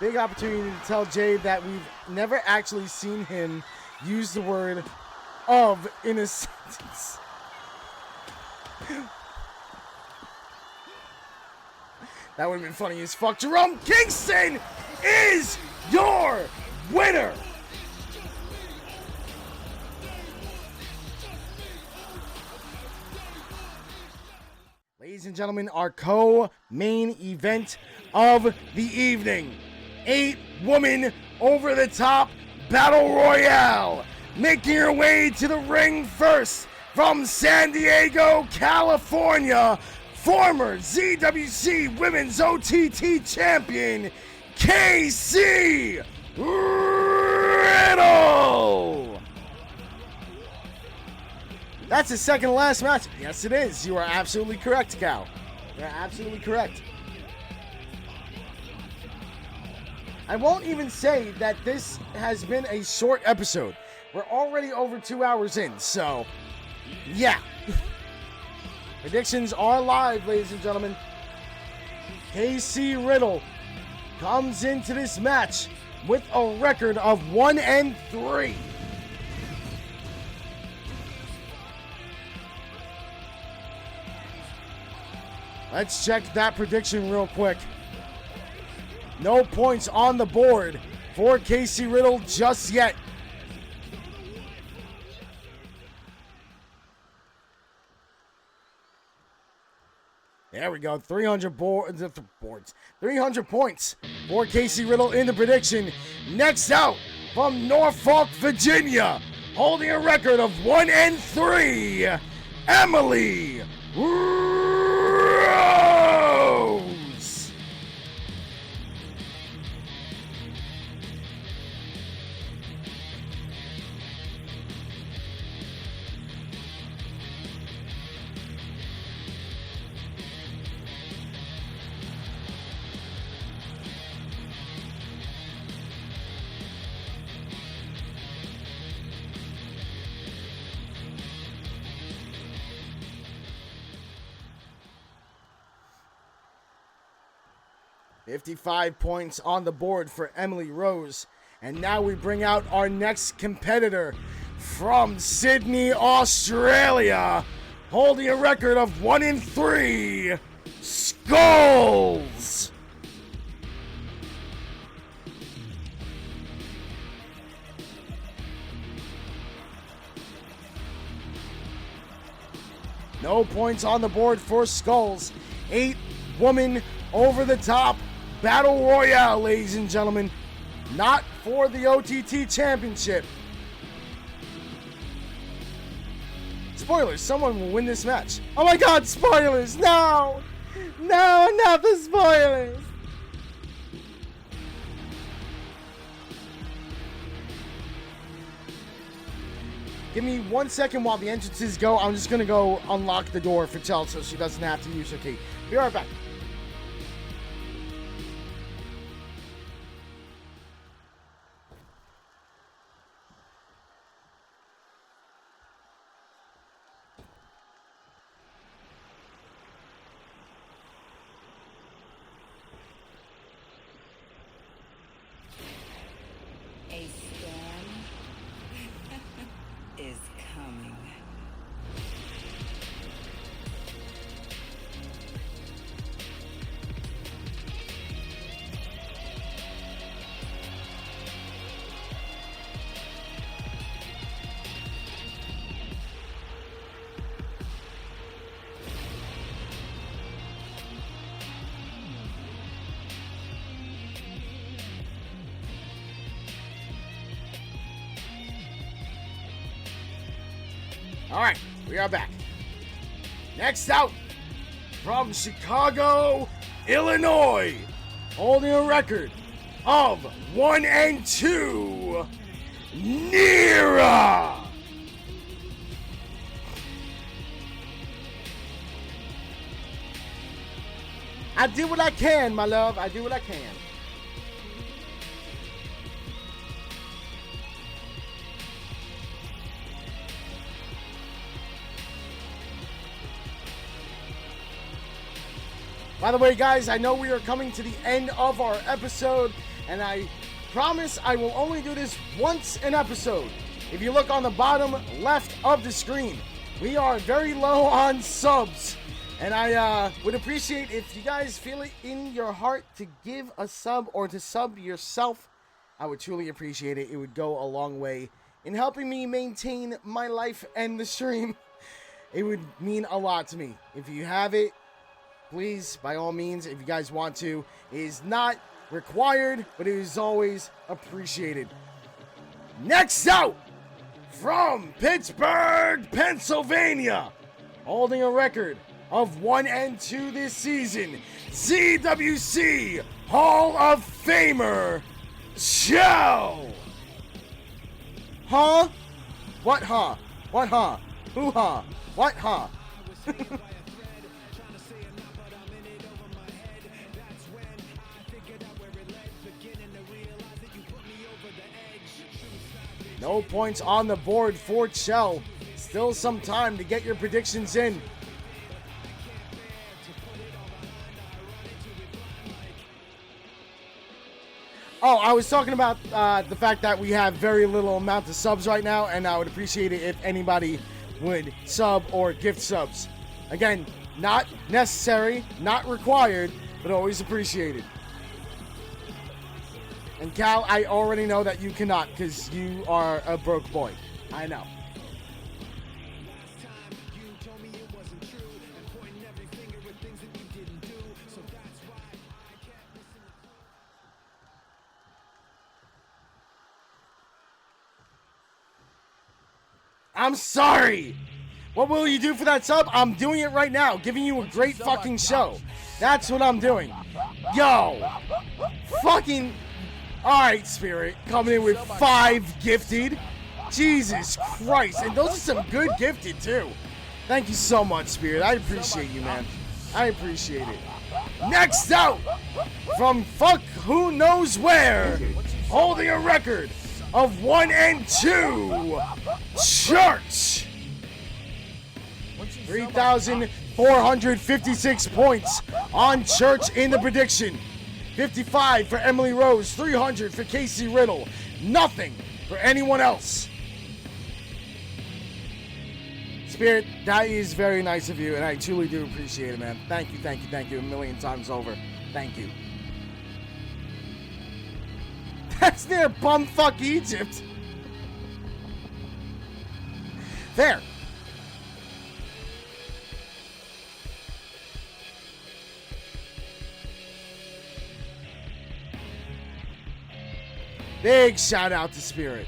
Big opportunity to tell Jay that we've never actually seen him use the word of in a sentence. That would have been funny as fuck. Jerome Kingston is your winner. Ladies and gentlemen, our co-main event of the evening. 8-woman over-the-top battle royale. Making her way to the ring first from San Diego, California. Former ZWC Women's OTT Champion, KC Riddle. That's his second to last match. Yes, it is. You are absolutely correct, Cal. You're absolutely correct. I won't even say that this has been a short episode. We're already over 2 hours in, so yeah. Predictions are live, ladies and gentlemen. KC Riddle comes into this match with a record of 1-3. Let's check that prediction real quick. No points on the board for KC Riddle just yet. There we go. 300 boards. 300 points for KC Riddle in the prediction. Next out from Norfolk, Virginia, holding a record of 1-3, Emily Rose. $55 points on the board for Emily Rose. And now we bring out our next competitor from Sydney, Australia, holding a record of 1-3, Skulls. No points on the board for Skulls. 8-woman over-the-top battle royale, ladies and gentlemen. Not for the OTT championship. Spoilers, someone will win this match. Oh my god, spoilers! No! No, not the spoilers! Give me 1 second while the entrances go. I'm just gonna go unlock the door for Chelsea so she doesn't have to use her key. Be right back. A storm is coming. All right, we are back. Next out, from Chicago, Illinois, holding a record of 1-2, Nira. I do what I can, my love. I do what I can. By the way, guys, I know we are coming to the end of our episode, and I promise I will only do this once an episode. If you look on the bottom left of the screen, we are very low on subs, and I would appreciate if you guys feel it in your heart to give a sub or to sub yourself. I would truly appreciate it. It would go a long way in helping me maintain my life and the stream. It would mean a lot to me. If you have it, please, by all means, if you guys want to. It is not required, but it is always appreciated. Next out, from Pittsburgh, Pennsylvania, holding a record of 1-2 this season, ZWC Hall of Famer, Shell. Huh? What huh? What huh? Who huh? What huh? No points on the board for Chell. Still some time to get your predictions in. Oh, I was talking about the fact that we have very little amount of subs right now, and I would appreciate it if anybody would sub or gift subs. Again, not necessary, not required, but always appreciated. And Cal, I already know that you cannot because you are a broke boy. I know. I'm sorry. What will you do for that sub? I'm doing it right now, giving you a great fucking show. That's what I'm doing. Yo. Fucking... Alright, Spirit. Coming in with 5 gifted. Jesus Christ. And those are some good gifted, too. Thank you so much, Spirit. I appreciate you, man. I appreciate it. Next out, from fuck who knows where, holding a record of 1-2, Church. 3,456 points on Church in the prediction. 55 for Emily Rose, 300 for Casey Riddle, nothing for anyone else. Spirit, that is very nice of you, and I truly do appreciate it, man. Thank you, thank you, thank you a million times over. Thank you. That's near bumfuck Egypt. There. Big shout out to Spirit.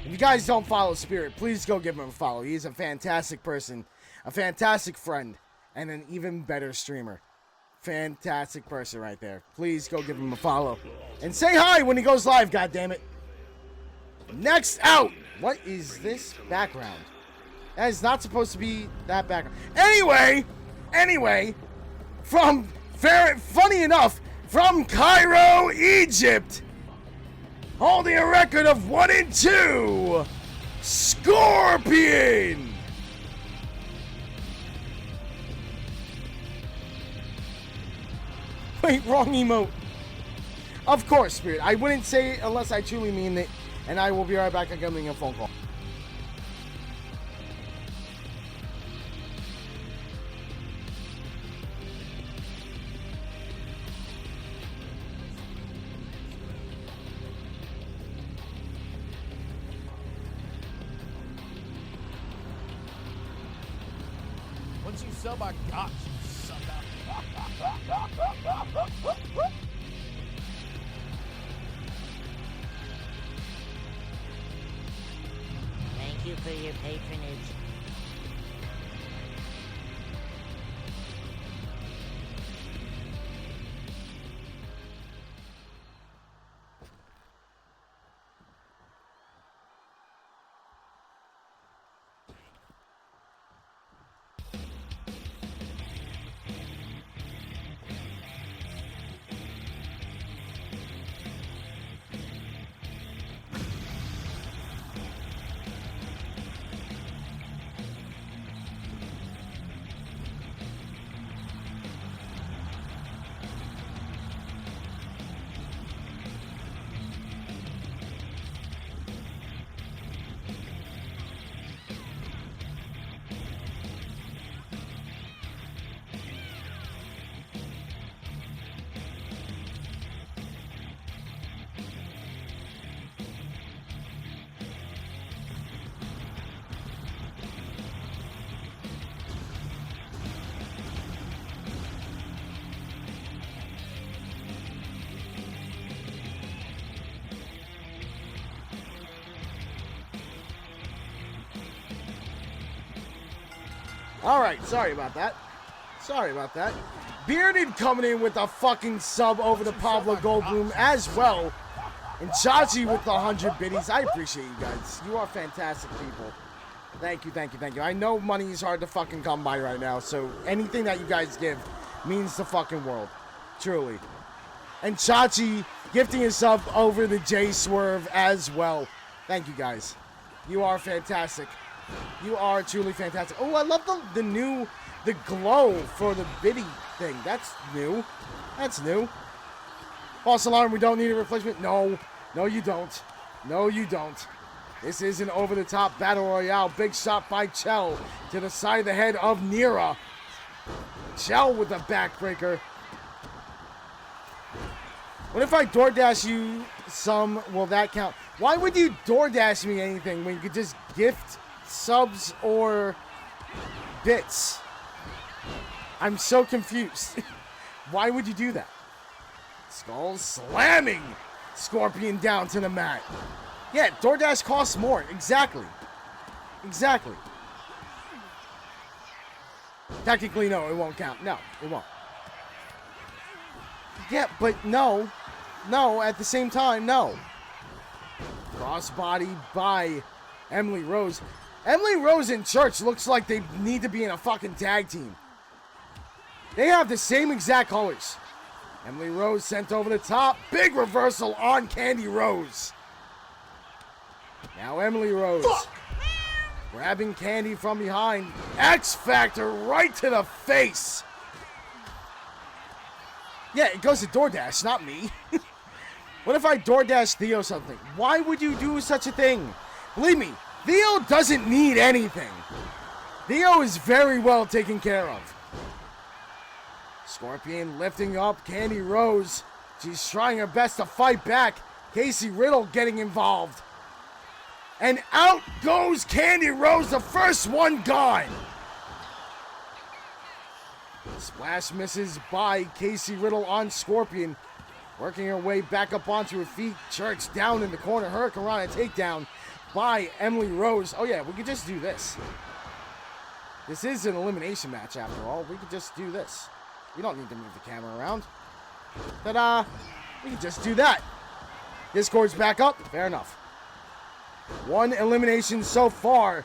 If you guys don't follow Spirit, please go give him a follow. He's a fantastic person, a fantastic friend, and an even better streamer. Fantastic person right there. Please go give him a follow. And say hi when he goes live, goddammit. Next out. What is this background? That is not supposed to be that background. Anyway, from, funny enough, from Cairo, Egypt, holding a record of 1-2, Scorpion. Wait, wrong emote. Of course, Spirit. I wouldn't say it unless I truly mean it, and I will be right back. I'm getting a phone call. Once you sub, I got you, sucker. Thank you for your patronage. All right, sorry about that. Sorry about that. Bearded coming in with a fucking sub over to Pablo Goldblum as well. And Chachi with the 100 biddies. I appreciate you guys. You are fantastic people. Thank you, thank you, thank you. I know money is hard to fucking come by right now, so anything that you guys give means the fucking world. Truly. And Chachi gifting a sub over the J Swerve as well. Thank you guys. You are fantastic. You are truly fantastic. Oh, I love the glow for the biddy thing. That's new. That's new. False alarm, we don't need a replacement. No. No, you don't. No, you don't. This is an over-the-top battle royale. Big shot by Chell to the side of the head of Nira. Chell with the backbreaker. What if I DoorDash you some? Will that count? Why would you DoorDash me anything when you could just gift subs or bits? I'm so confused. Why would you do that? Skull slamming Scorpion down to the mat. Yeah, DoorDash costs more. Exactly. Exactly. Technically, no, it won't count. No, it won't. Yeah, but no. No, at the same time, no. Crossbody by Emily Rose. Emily Rose and Church looks like they need to be in a fucking tag team. They have the same exact colors. Emily Rose sent over the top. Big reversal on Candy Rose. Now Emily Rose grabbing Candy from behind. X Factor right to the face. Yeah, it goes to DoorDash, not me. What if I DoorDash Theo something? Why would you do such a thing? Believe me, Theo doesn't need anything. Theo is very well taken care of. Scorpion lifting up Candy Rose. She's trying her best to fight back. Casey Riddle getting involved. And out goes Candy Rose, the first one gone. Splash misses by Casey Riddle on Scorpion. Working her way back up onto her feet. Church down in the corner. Hurricanrana takedown by Emily Rose. Oh yeah, we could just do this. This is an elimination match after all. We could just do this. We don't need to move the camera around. Ta-da! We can just do that. Discord's back up. Fair enough. One elimination so far.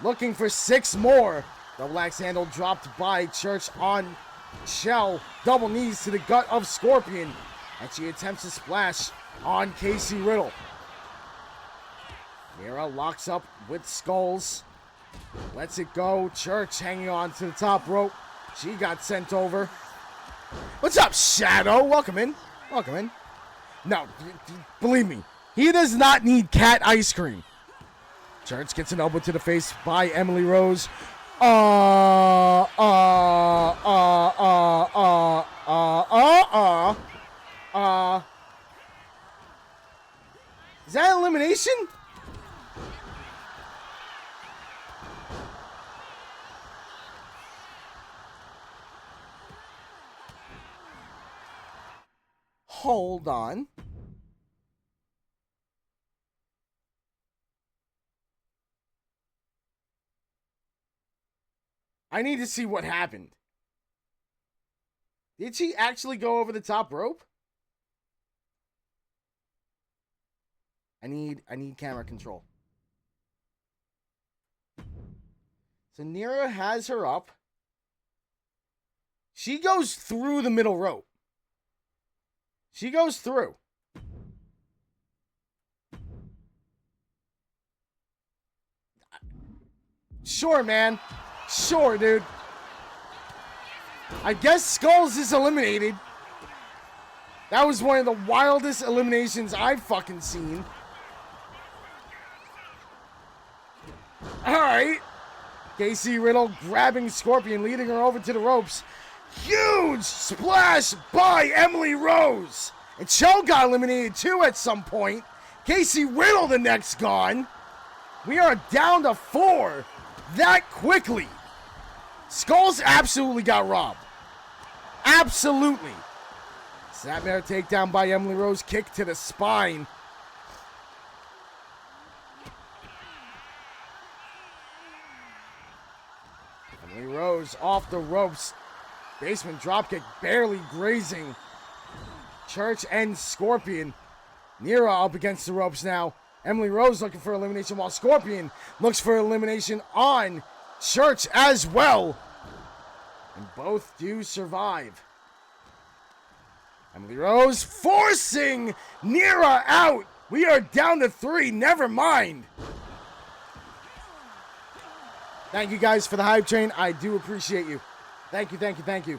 Looking for 6 more. Double axe handle dropped by Church on Shell. Double knees to the gut of Scorpion. And she attempts to splash on Casey Riddle. Mira locks up with Skulls. Lets it go. Church hanging on to the top rope. She got sent over. What's up, Shadow? Welcome in. Welcome in. No, believe me, he does not need cat ice cream. Church gets an elbow to the face by Emily Rose. Is that elimination? Hold on. I need to see what happened. Did she actually go over the top rope? I need camera control. So Nira has her up. She goes through the middle rope. She goes through. Sure, man. Sure, dude. I guess Skulls is eliminated. That was one of the wildest eliminations I've fucking seen. Alright. Casey Riddle grabbing Scorpion, leading her over to the ropes. Huge splash by Emily Rose. And Cho got eliminated too at some point. Casey Riddle the next gone. We are down to 4 that quickly. Skulls absolutely got robbed. Absolutely. Snapmare takedown by Emily Rose. Kick to the spine. Emily Rose off the ropes. Basement dropkick barely grazing Church and Scorpion. Nira up against the ropes now. Emily Rose looking for elimination while Scorpion looks for elimination on Church as well. And both do survive. Emily Rose forcing Nira out. We are down to 3. Never mind. Thank you guys for the hype train. I do appreciate you. Thank you, thank you, thank you.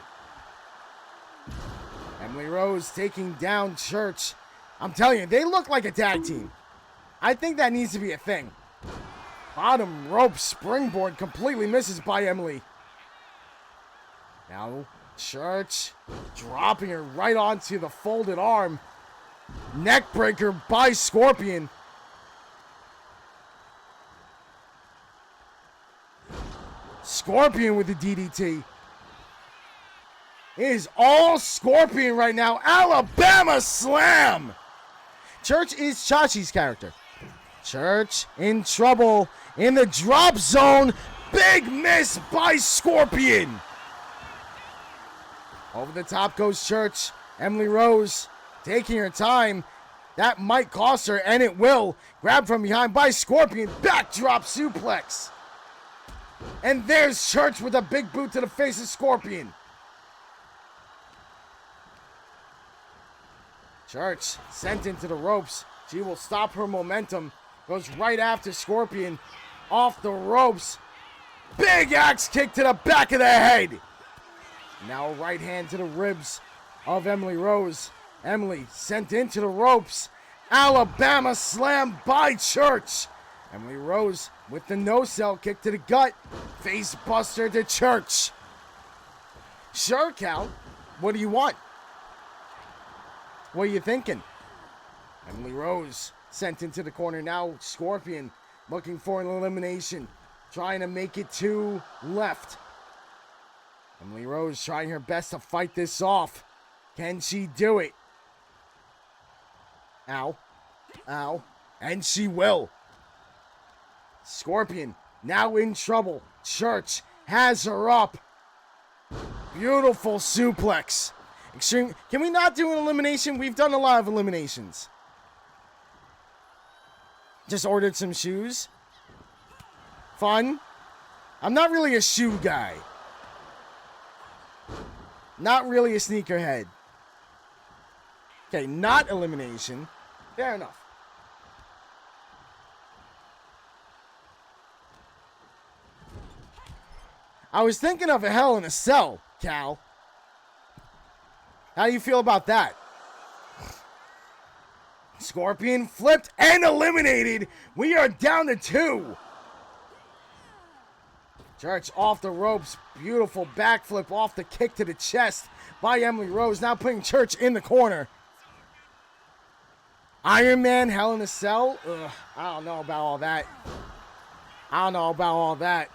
Emily Rose taking down Church. I'm telling you, they look like a tag team. I think that needs to be a thing. Bottom rope springboard completely misses by Emily. Now, Church dropping her right onto the folded arm. Neckbreaker by Scorpion. Scorpion with the DDT. It is all Scorpion right now. Alabama Slam. Church is Chachi's character. Church in trouble in the drop zone. Big miss by Scorpion. Over the top goes Church. Emily Rose taking her time. That might cost her, and it will. Grabbed from behind by Scorpion. Backdrop suplex. And there's Church with a big boot to the face of Scorpion. Church sent into the ropes. She will stop her momentum. Goes right after Scorpion. Off the ropes. Big axe kick to the back of the head. Now right hand to the ribs of Emily Rose. Emily sent into the ropes. Alabama Slam by Church. Emily Rose with the no-sell kick to the gut. Face buster to Church. Sure, Cal. What do you want? What are you thinking? Emily Rose sent into the corner. Now Scorpion looking for an elimination. Trying to make it to left. Emily Rose trying her best to fight this off. Can she do it? Ow. Ow. And she will. Scorpion now in trouble. Church has her up. Beautiful suplex. Extreme. Can we not do an elimination? We've done a lot of eliminations. Just ordered some shoes. Fun. I'm not really a shoe guy. Not really a sneakerhead. Okay, not elimination. Fair enough. I was thinking of a Hell in a Cell, Cal. How do you feel about that? Scorpion flipped and eliminated. We are down to 2. Church off the ropes. Beautiful backflip off the kick to the chest by Emily Rose. Now putting Church in the corner. Iron Man, Hell in a Cell. Ugh, I don't know about all that. I don't know about all that.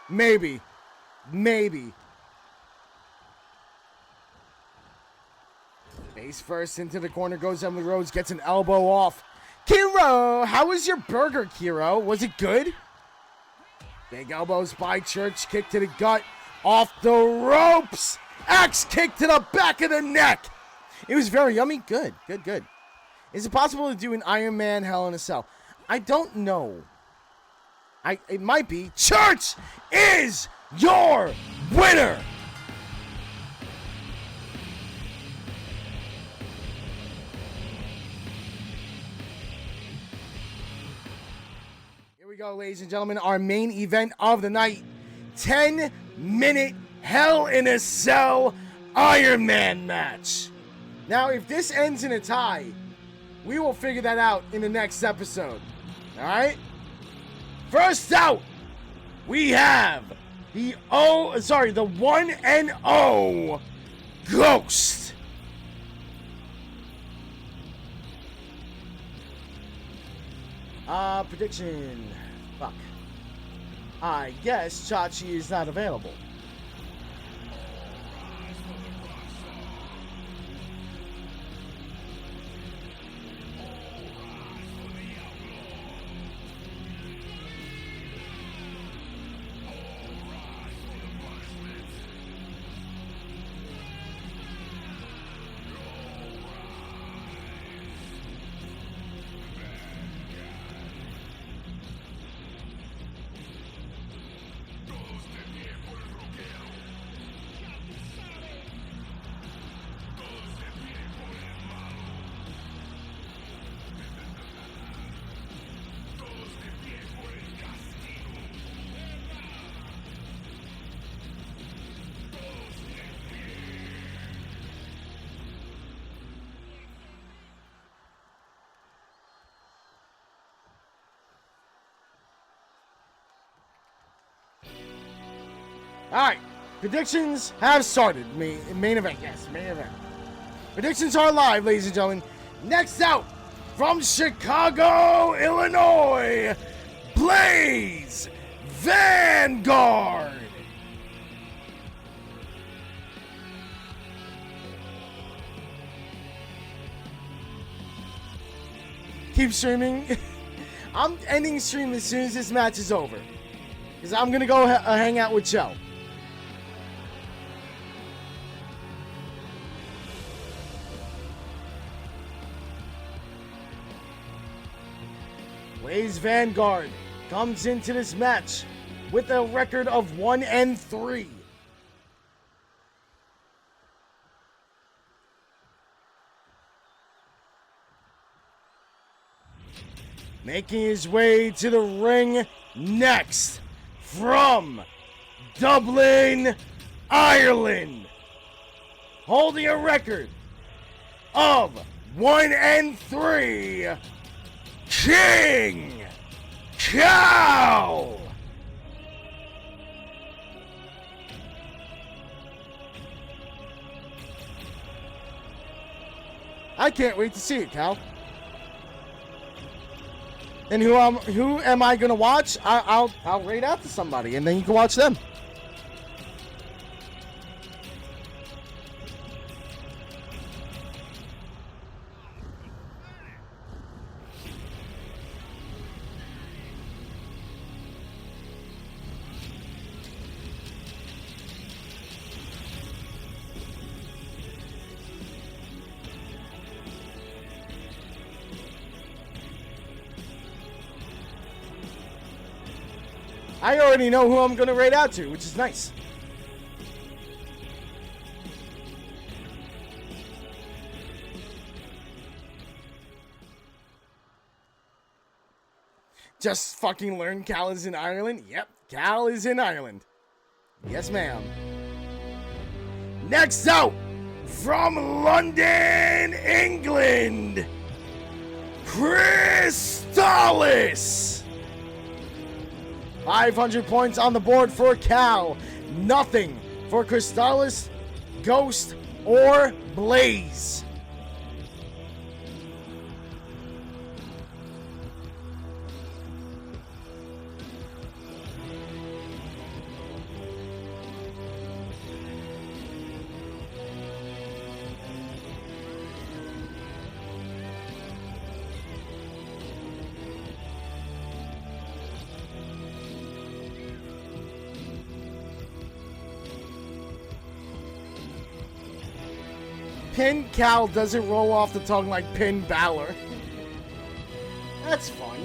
Maybe. Maybe. Face first into the corner goes Emily Rose. Gets an elbow off. Kiro, how was your burger, Kiro? Was it good? Big elbows by Church. Kick to the gut. Off the ropes. Axe kick to the back of the neck. It was very yummy. Good, good, good. Is it possible to do an Iron Man Hell in a Cell? I don't know. It might be. Church is your winner. Here we go, ladies and gentlemen. Our main event of the night. 10-minute Hell in a Cell Iron Man match. Now, if this ends in a tie, we will figure that out in the next episode. All right? First out, we have the 1-0 Ghost. Prediction. Fuck. I guess Chachi is not available. Alright, predictions have started. Main event, yes, main event. Predictions are live, ladies and gentlemen. Next out, from Chicago, Illinois, Blaze Vanguard. Keep streaming. I'm ending stream as soon as this match is over, because I'm gonna go hang out with Joe. Blaze Vanguard comes into this match with a record of 1-3. Making his way to the ring next from Dublin, Ireland, holding a record of 1-3. King Cal. I can't wait to see it, Cal. And who am I gonna watch? I'll rate out to somebody, and then you can watch them. I already know who I'm going to rate out to, which is nice. Just fucking learn Cal is in Ireland? Yep, Cal is in Ireland. Yes, ma'am. Next out, from London, England, Crystallis. 500 points on the board for Cal. Nothing for Crystallis, Ghost, or Blaze. Pin Cal doesn't roll off the tongue like Pin Balor. That's fun.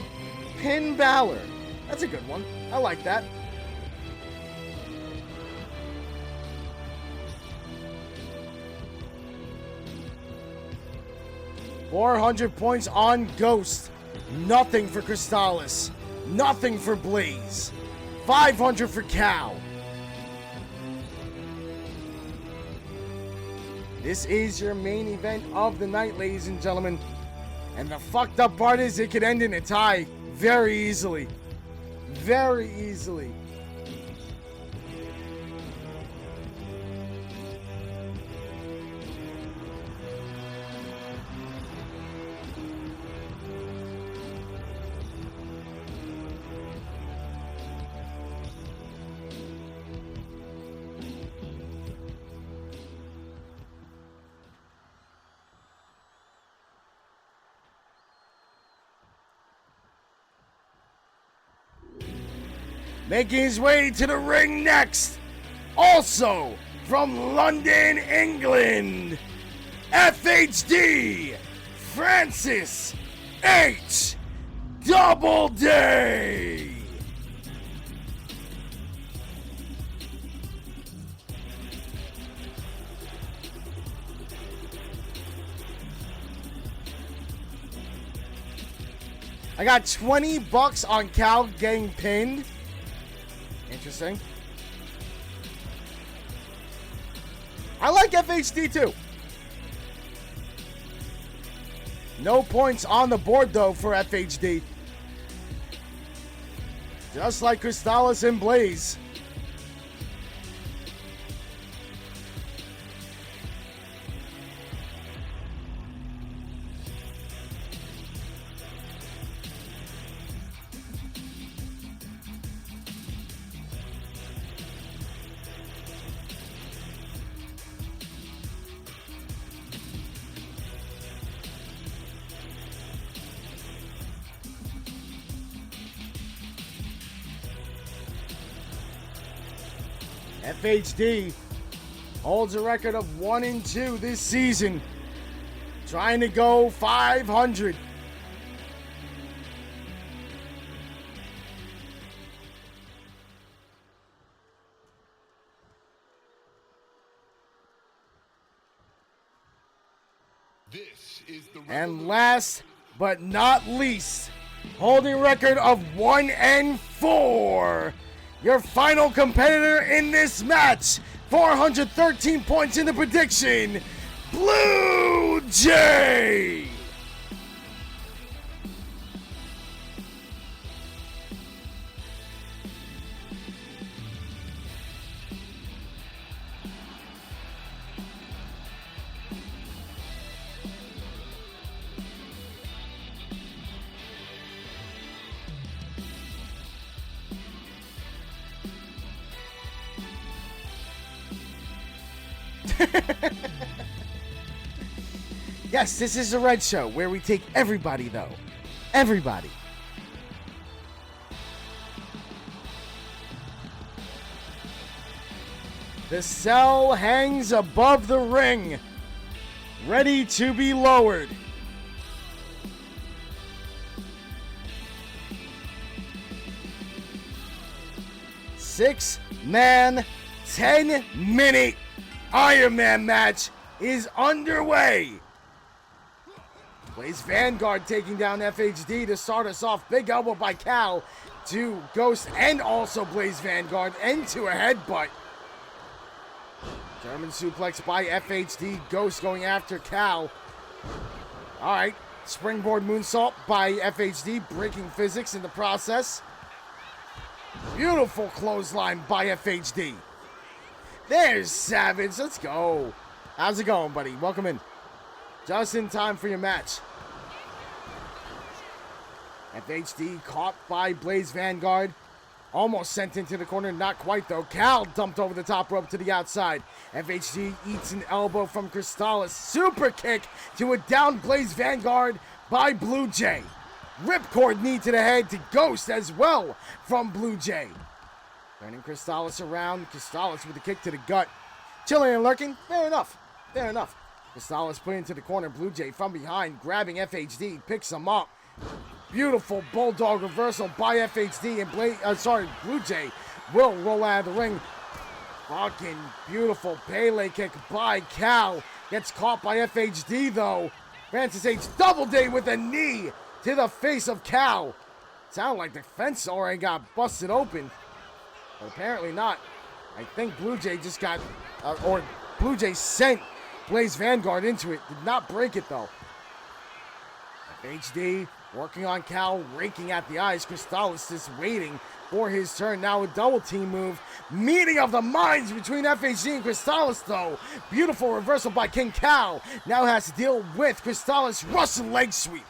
Pin Balor. That's a good one. I like that. $400 points on Ghost. Nothing for Crystallis. Nothing for Blaze. 500 for Cal. This is your main event of the night, ladies and gentlemen. And the fucked up part is it could end in a tie very easily. Very easily. Making his way to the ring next, also from London, England, FHD, Francis H. Doubleday. I got $20 on Cal getting pinned. Interesting. I like FHD too. No points on the board though for FHD. Just like Crystallis and Blaze. FHD holds a record of 1-2 this season, trying to go 500. And last but not least, holding record of 1-4, your final competitor in this match, 413 points in the prediction, Blue Jay. Yes, this is a Red Show where we take everybody, though. Everybody. The cell hangs above the ring, ready to be lowered. Six-man, 10-minute Iron Man match is underway. Blaze Vanguard taking down FHD to start us off. Big elbow by Cal to Ghost and also Blaze Vanguard into a headbutt. German suplex by FHD. Ghost going after Cal. Alright. Springboard moonsault by FHD, breaking physics in the process. Beautiful clothesline by FHD. There's Savage. Let's go. How's it going, buddy? Welcome in. Just in time for your match. FHD caught by Blaze Vanguard. Almost sent into the corner. Not quite, though. Cal dumped over the top rope to the outside. FHD eats an elbow from Crystallis. Super kick to a down Blaze Vanguard by Blue Jay. Ripcord knee to the head to Ghost as well from Blue Jay. Turning Crystallis around. Crystallis with a kick to the gut. Chilling and lurking. Fair enough. Fair enough. Crystallis put into the corner. Blue Jay from behind, grabbing FHD, picks him up. Beautiful bulldog reversal by FHD and Blue Jay will roll out of the ring. Fucking beautiful Pele kick by Cal. Gets caught by FHD though. Francis H. Doubleday with a knee to the face of Cal. Sounded like the fence already got busted open, but apparently not. I think Blue Jay just got, or Blue Jay sent Blaze Vanguard into it. Did not break it though. FHD working on Cal, raking at the eyes. Crystallis is waiting for his turn. Now a double team move. Meeting of the minds between FHD and Crystallis though. Beautiful reversal by King Cal. Now has to deal with Crystallis. Russian leg sweep.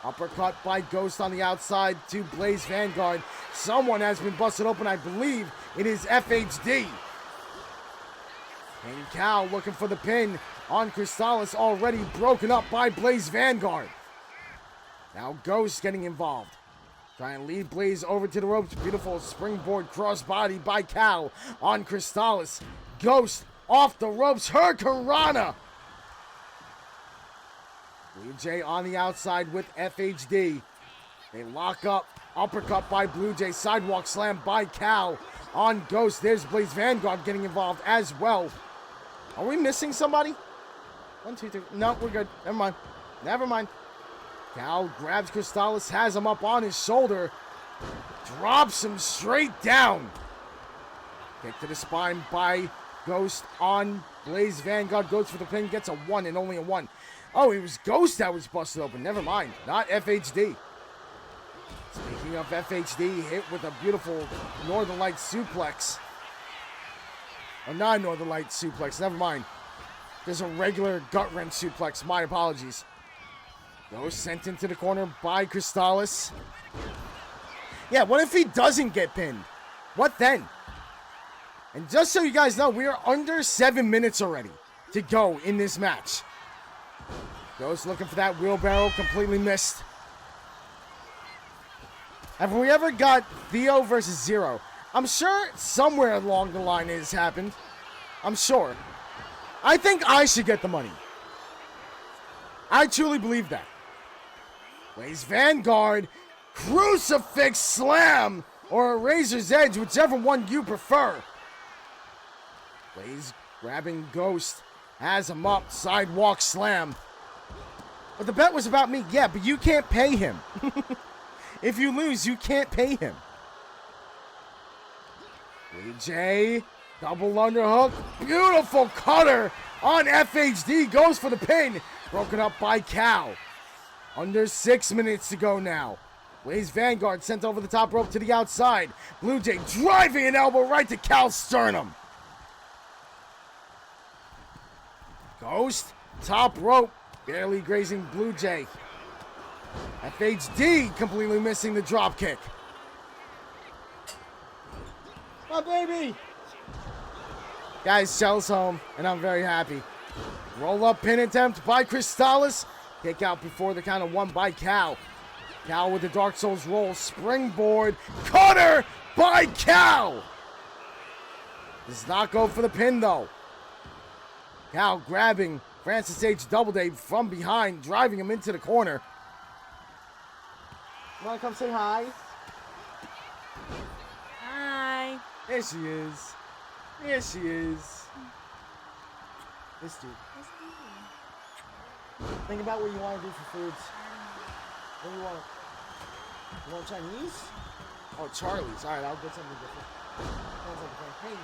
Uppercut by Ghost on the outside to Blaze Vanguard. Someone has been busted open. I believe it is FHD. And Cal looking for the pin on Crystallis, already broken up by Blaze Vanguard. Now Ghost getting involved. Trying to lead Blaze over to the ropes. Beautiful springboard crossbody by Cal on Crystallis. Ghost off the ropes. Hurricanrana. Blue Jay on the outside with FHD. They lock up. Uppercut by Blue Jay. Sidewalk slam by Cal on Ghost. There's Blaze Vanguard getting involved as well. Are we missing somebody? 1, 2, 3. No, we're good. Never mind. Never mind. Cal grabs Crystallis, has him up on his shoulder. Drops him straight down. Kick to the spine by Ghost on Blaze Vanguard. Goes for the pin. Gets a 1 and only a 1. Oh, it was Ghost that was busted open. Never mind. Not FHD. Speaking of FHD, hit with a beautiful Northern Light suplex. A non-Northern Light suplex. Never mind. There's a regular gut wrench suplex. My apologies. Ghost sent into the corner by Crystallis. Yeah, what if he doesn't get pinned? What then? And just so you guys know, we are under 7 minutes already to go in this match. Ghost looking for that wheelbarrow. Completely missed. Have we ever got Theo versus Zero? I'm sure somewhere along the line it has happened. I'm sure. I think I should get the money. I truly believe that. Blaze Vanguard, Crucifix Slam, or a Razor's Edge, whichever one you prefer. Blaze grabbing Ghost, has him up, Sidewalk Slam. But the bet was about me. Yeah, but you can't pay him. If you lose, you can't pay him. AJ, double underhook, beautiful cutter on FHD, goes for the pin. Broken up by Cal. Under 6 minutes to go now. Blaze Vanguard sent over the top rope to the outside. Blue Jay driving an elbow right to Cal's sternum. Ghost, top rope, barely grazing Blue Jay. FHD completely missing the drop kick. My baby! Guys, Shell's home, and I'm very happy. Roll up pin attempt by Crystallis. Kick out before the count of one by Cal. Cal with the Dark Souls roll. Springboard. Cutter by Cal. Does not go for the pin, though. Cal grabbing Francis H. Doubleday from behind, driving him into the corner. You want to come say hi? Hi. There she is. There she is. This dude. Think about what you want to do for foods. What do you want? You want Chinese? Oh, Charlie's. All right, I'll get something different. Sounds like a plan. Hey.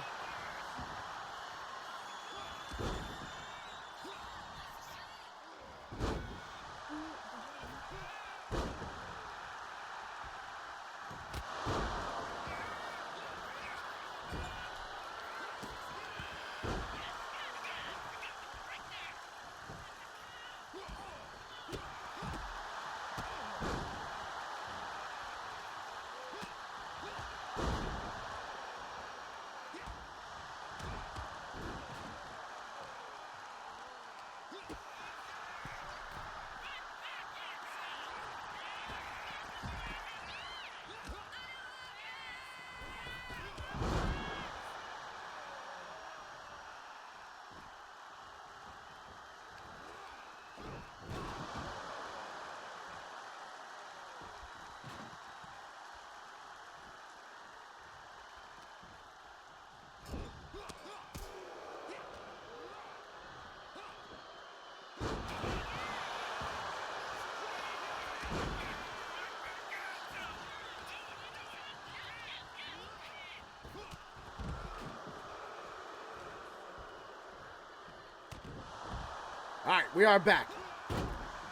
All right, we are back.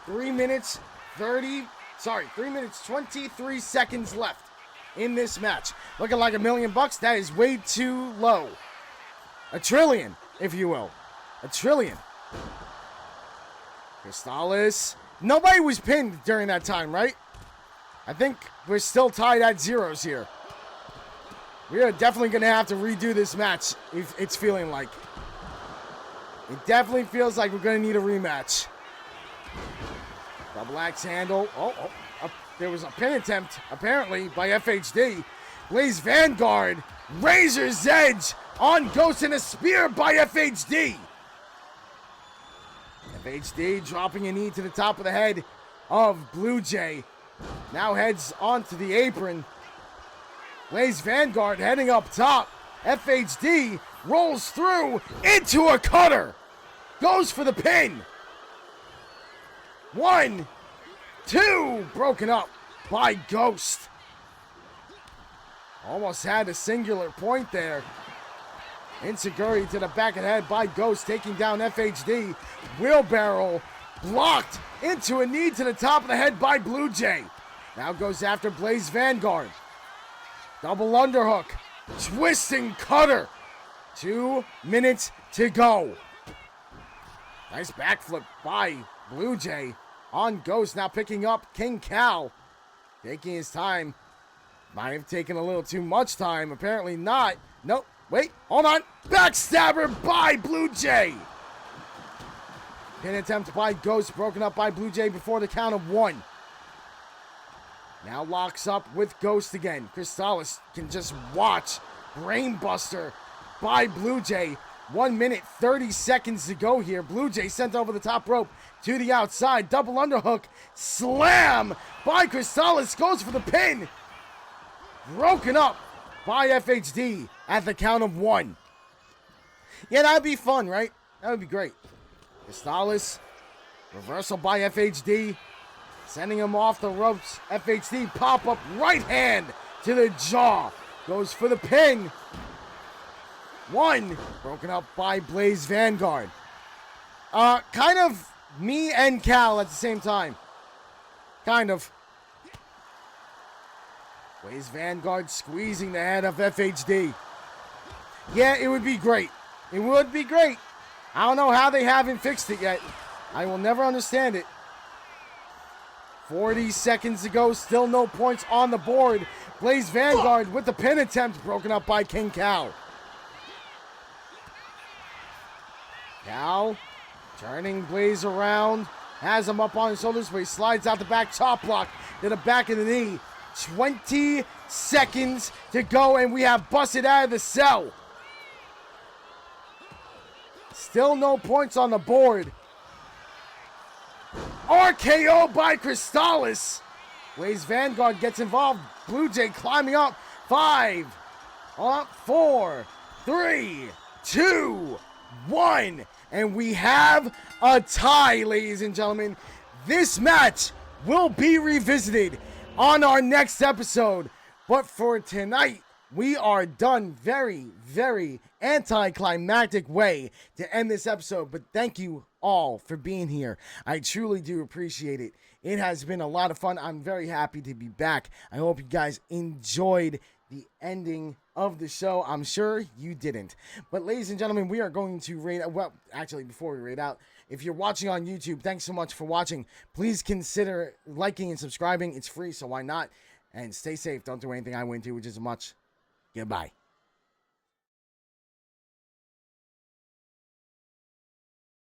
3 minutes 23 seconds left in this match. Looking like $1 million. That is way too low. $1 trillion, if you will. $1 trillion. Crystallis. Nobody was pinned during that time, right? I think we're still tied at zeros here. We are definitely going to have to redo this match, if it's feeling like. It definitely feels like we're going to need a rematch. Double axe handle. There was a pin attempt, apparently, by FHD. Blaze Vanguard. Razor's Edge on Ghost, and a spear by FHD. FHD dropping a knee to the top of the head of Blue Jay. Now heads onto the apron. Blaze Vanguard heading up top. FHD rolls through into a cutter. Goes for the pin. 1, 2. Broken up by Ghost. Almost had a singular point there. Insecurity to the back of the head by Ghost, taking down FHD. Wheelbarrow blocked into a knee to the top of the head by Blue Jay. Now goes after Blaze Vanguard. Double underhook. Twisting cutter. 2 minutes to go. Nice backflip by Blue Jay on Ghost. Now picking up King Cal. Taking his time. Might have taken a little too much time. Apparently not. Nope. Wait. Hold on. Backstabber by Blue Jay. Pin attempt by Ghost. Broken up by Blue Jay before the count of 1. Now locks up with Ghost again. Crystallis can just watch. Brainbuster by Blue Jay. 1 minute, 30 seconds to go here. Blue Jay sent over the top rope to the outside. Double underhook. Slam by Crystallis. Goes for the pin. Broken up by FHD at the count of 1. Yeah, that'd be fun, right? That would be great. Crystallis. Reversal by FHD. Sending him off the ropes. FHD pop-up right hand to the jaw. Goes for the pin. 1. Broken up by Blaze Vanguard. Kind of me and Cal at the same time. Kind of. Blaze Vanguard squeezing the head of FHD. Yeah, it would be great. It would be great. I don't know how they haven't fixed it yet. I will never understand it. 40 seconds to go. Still no points on the board. Blaze Vanguard with the pin attempt. Broken up by King Cal. Cal turning Blaze around. Has him up on his shoulders, but he slides out the back. Chop block to the back of the knee. 20 seconds to go, and we have busted out of the cell. Still no points on the board. RKO by Crystallis. Blaze Vanguard gets involved. Blue Jay climbing up. 5, 4, 3, 2, 1. And we have a tie, ladies and gentlemen. This match will be revisited on our next episode. But for tonight, we are done. Very, very anticlimactic way to end this episode. But thank you all for being here. I truly do appreciate it. It has been a lot of fun. I'm very happy to be back. I hope you guys enjoyed the ending of the show. I'm sure you didn't. But ladies and gentlemen, we are going to rate out. Well, actually, before we rate out, if you're watching on YouTube, thanks so much for watching. Please consider liking and subscribing. It's free, so why not? And stay safe. Don't do anything I wouldn't do, which is much. Goodbye.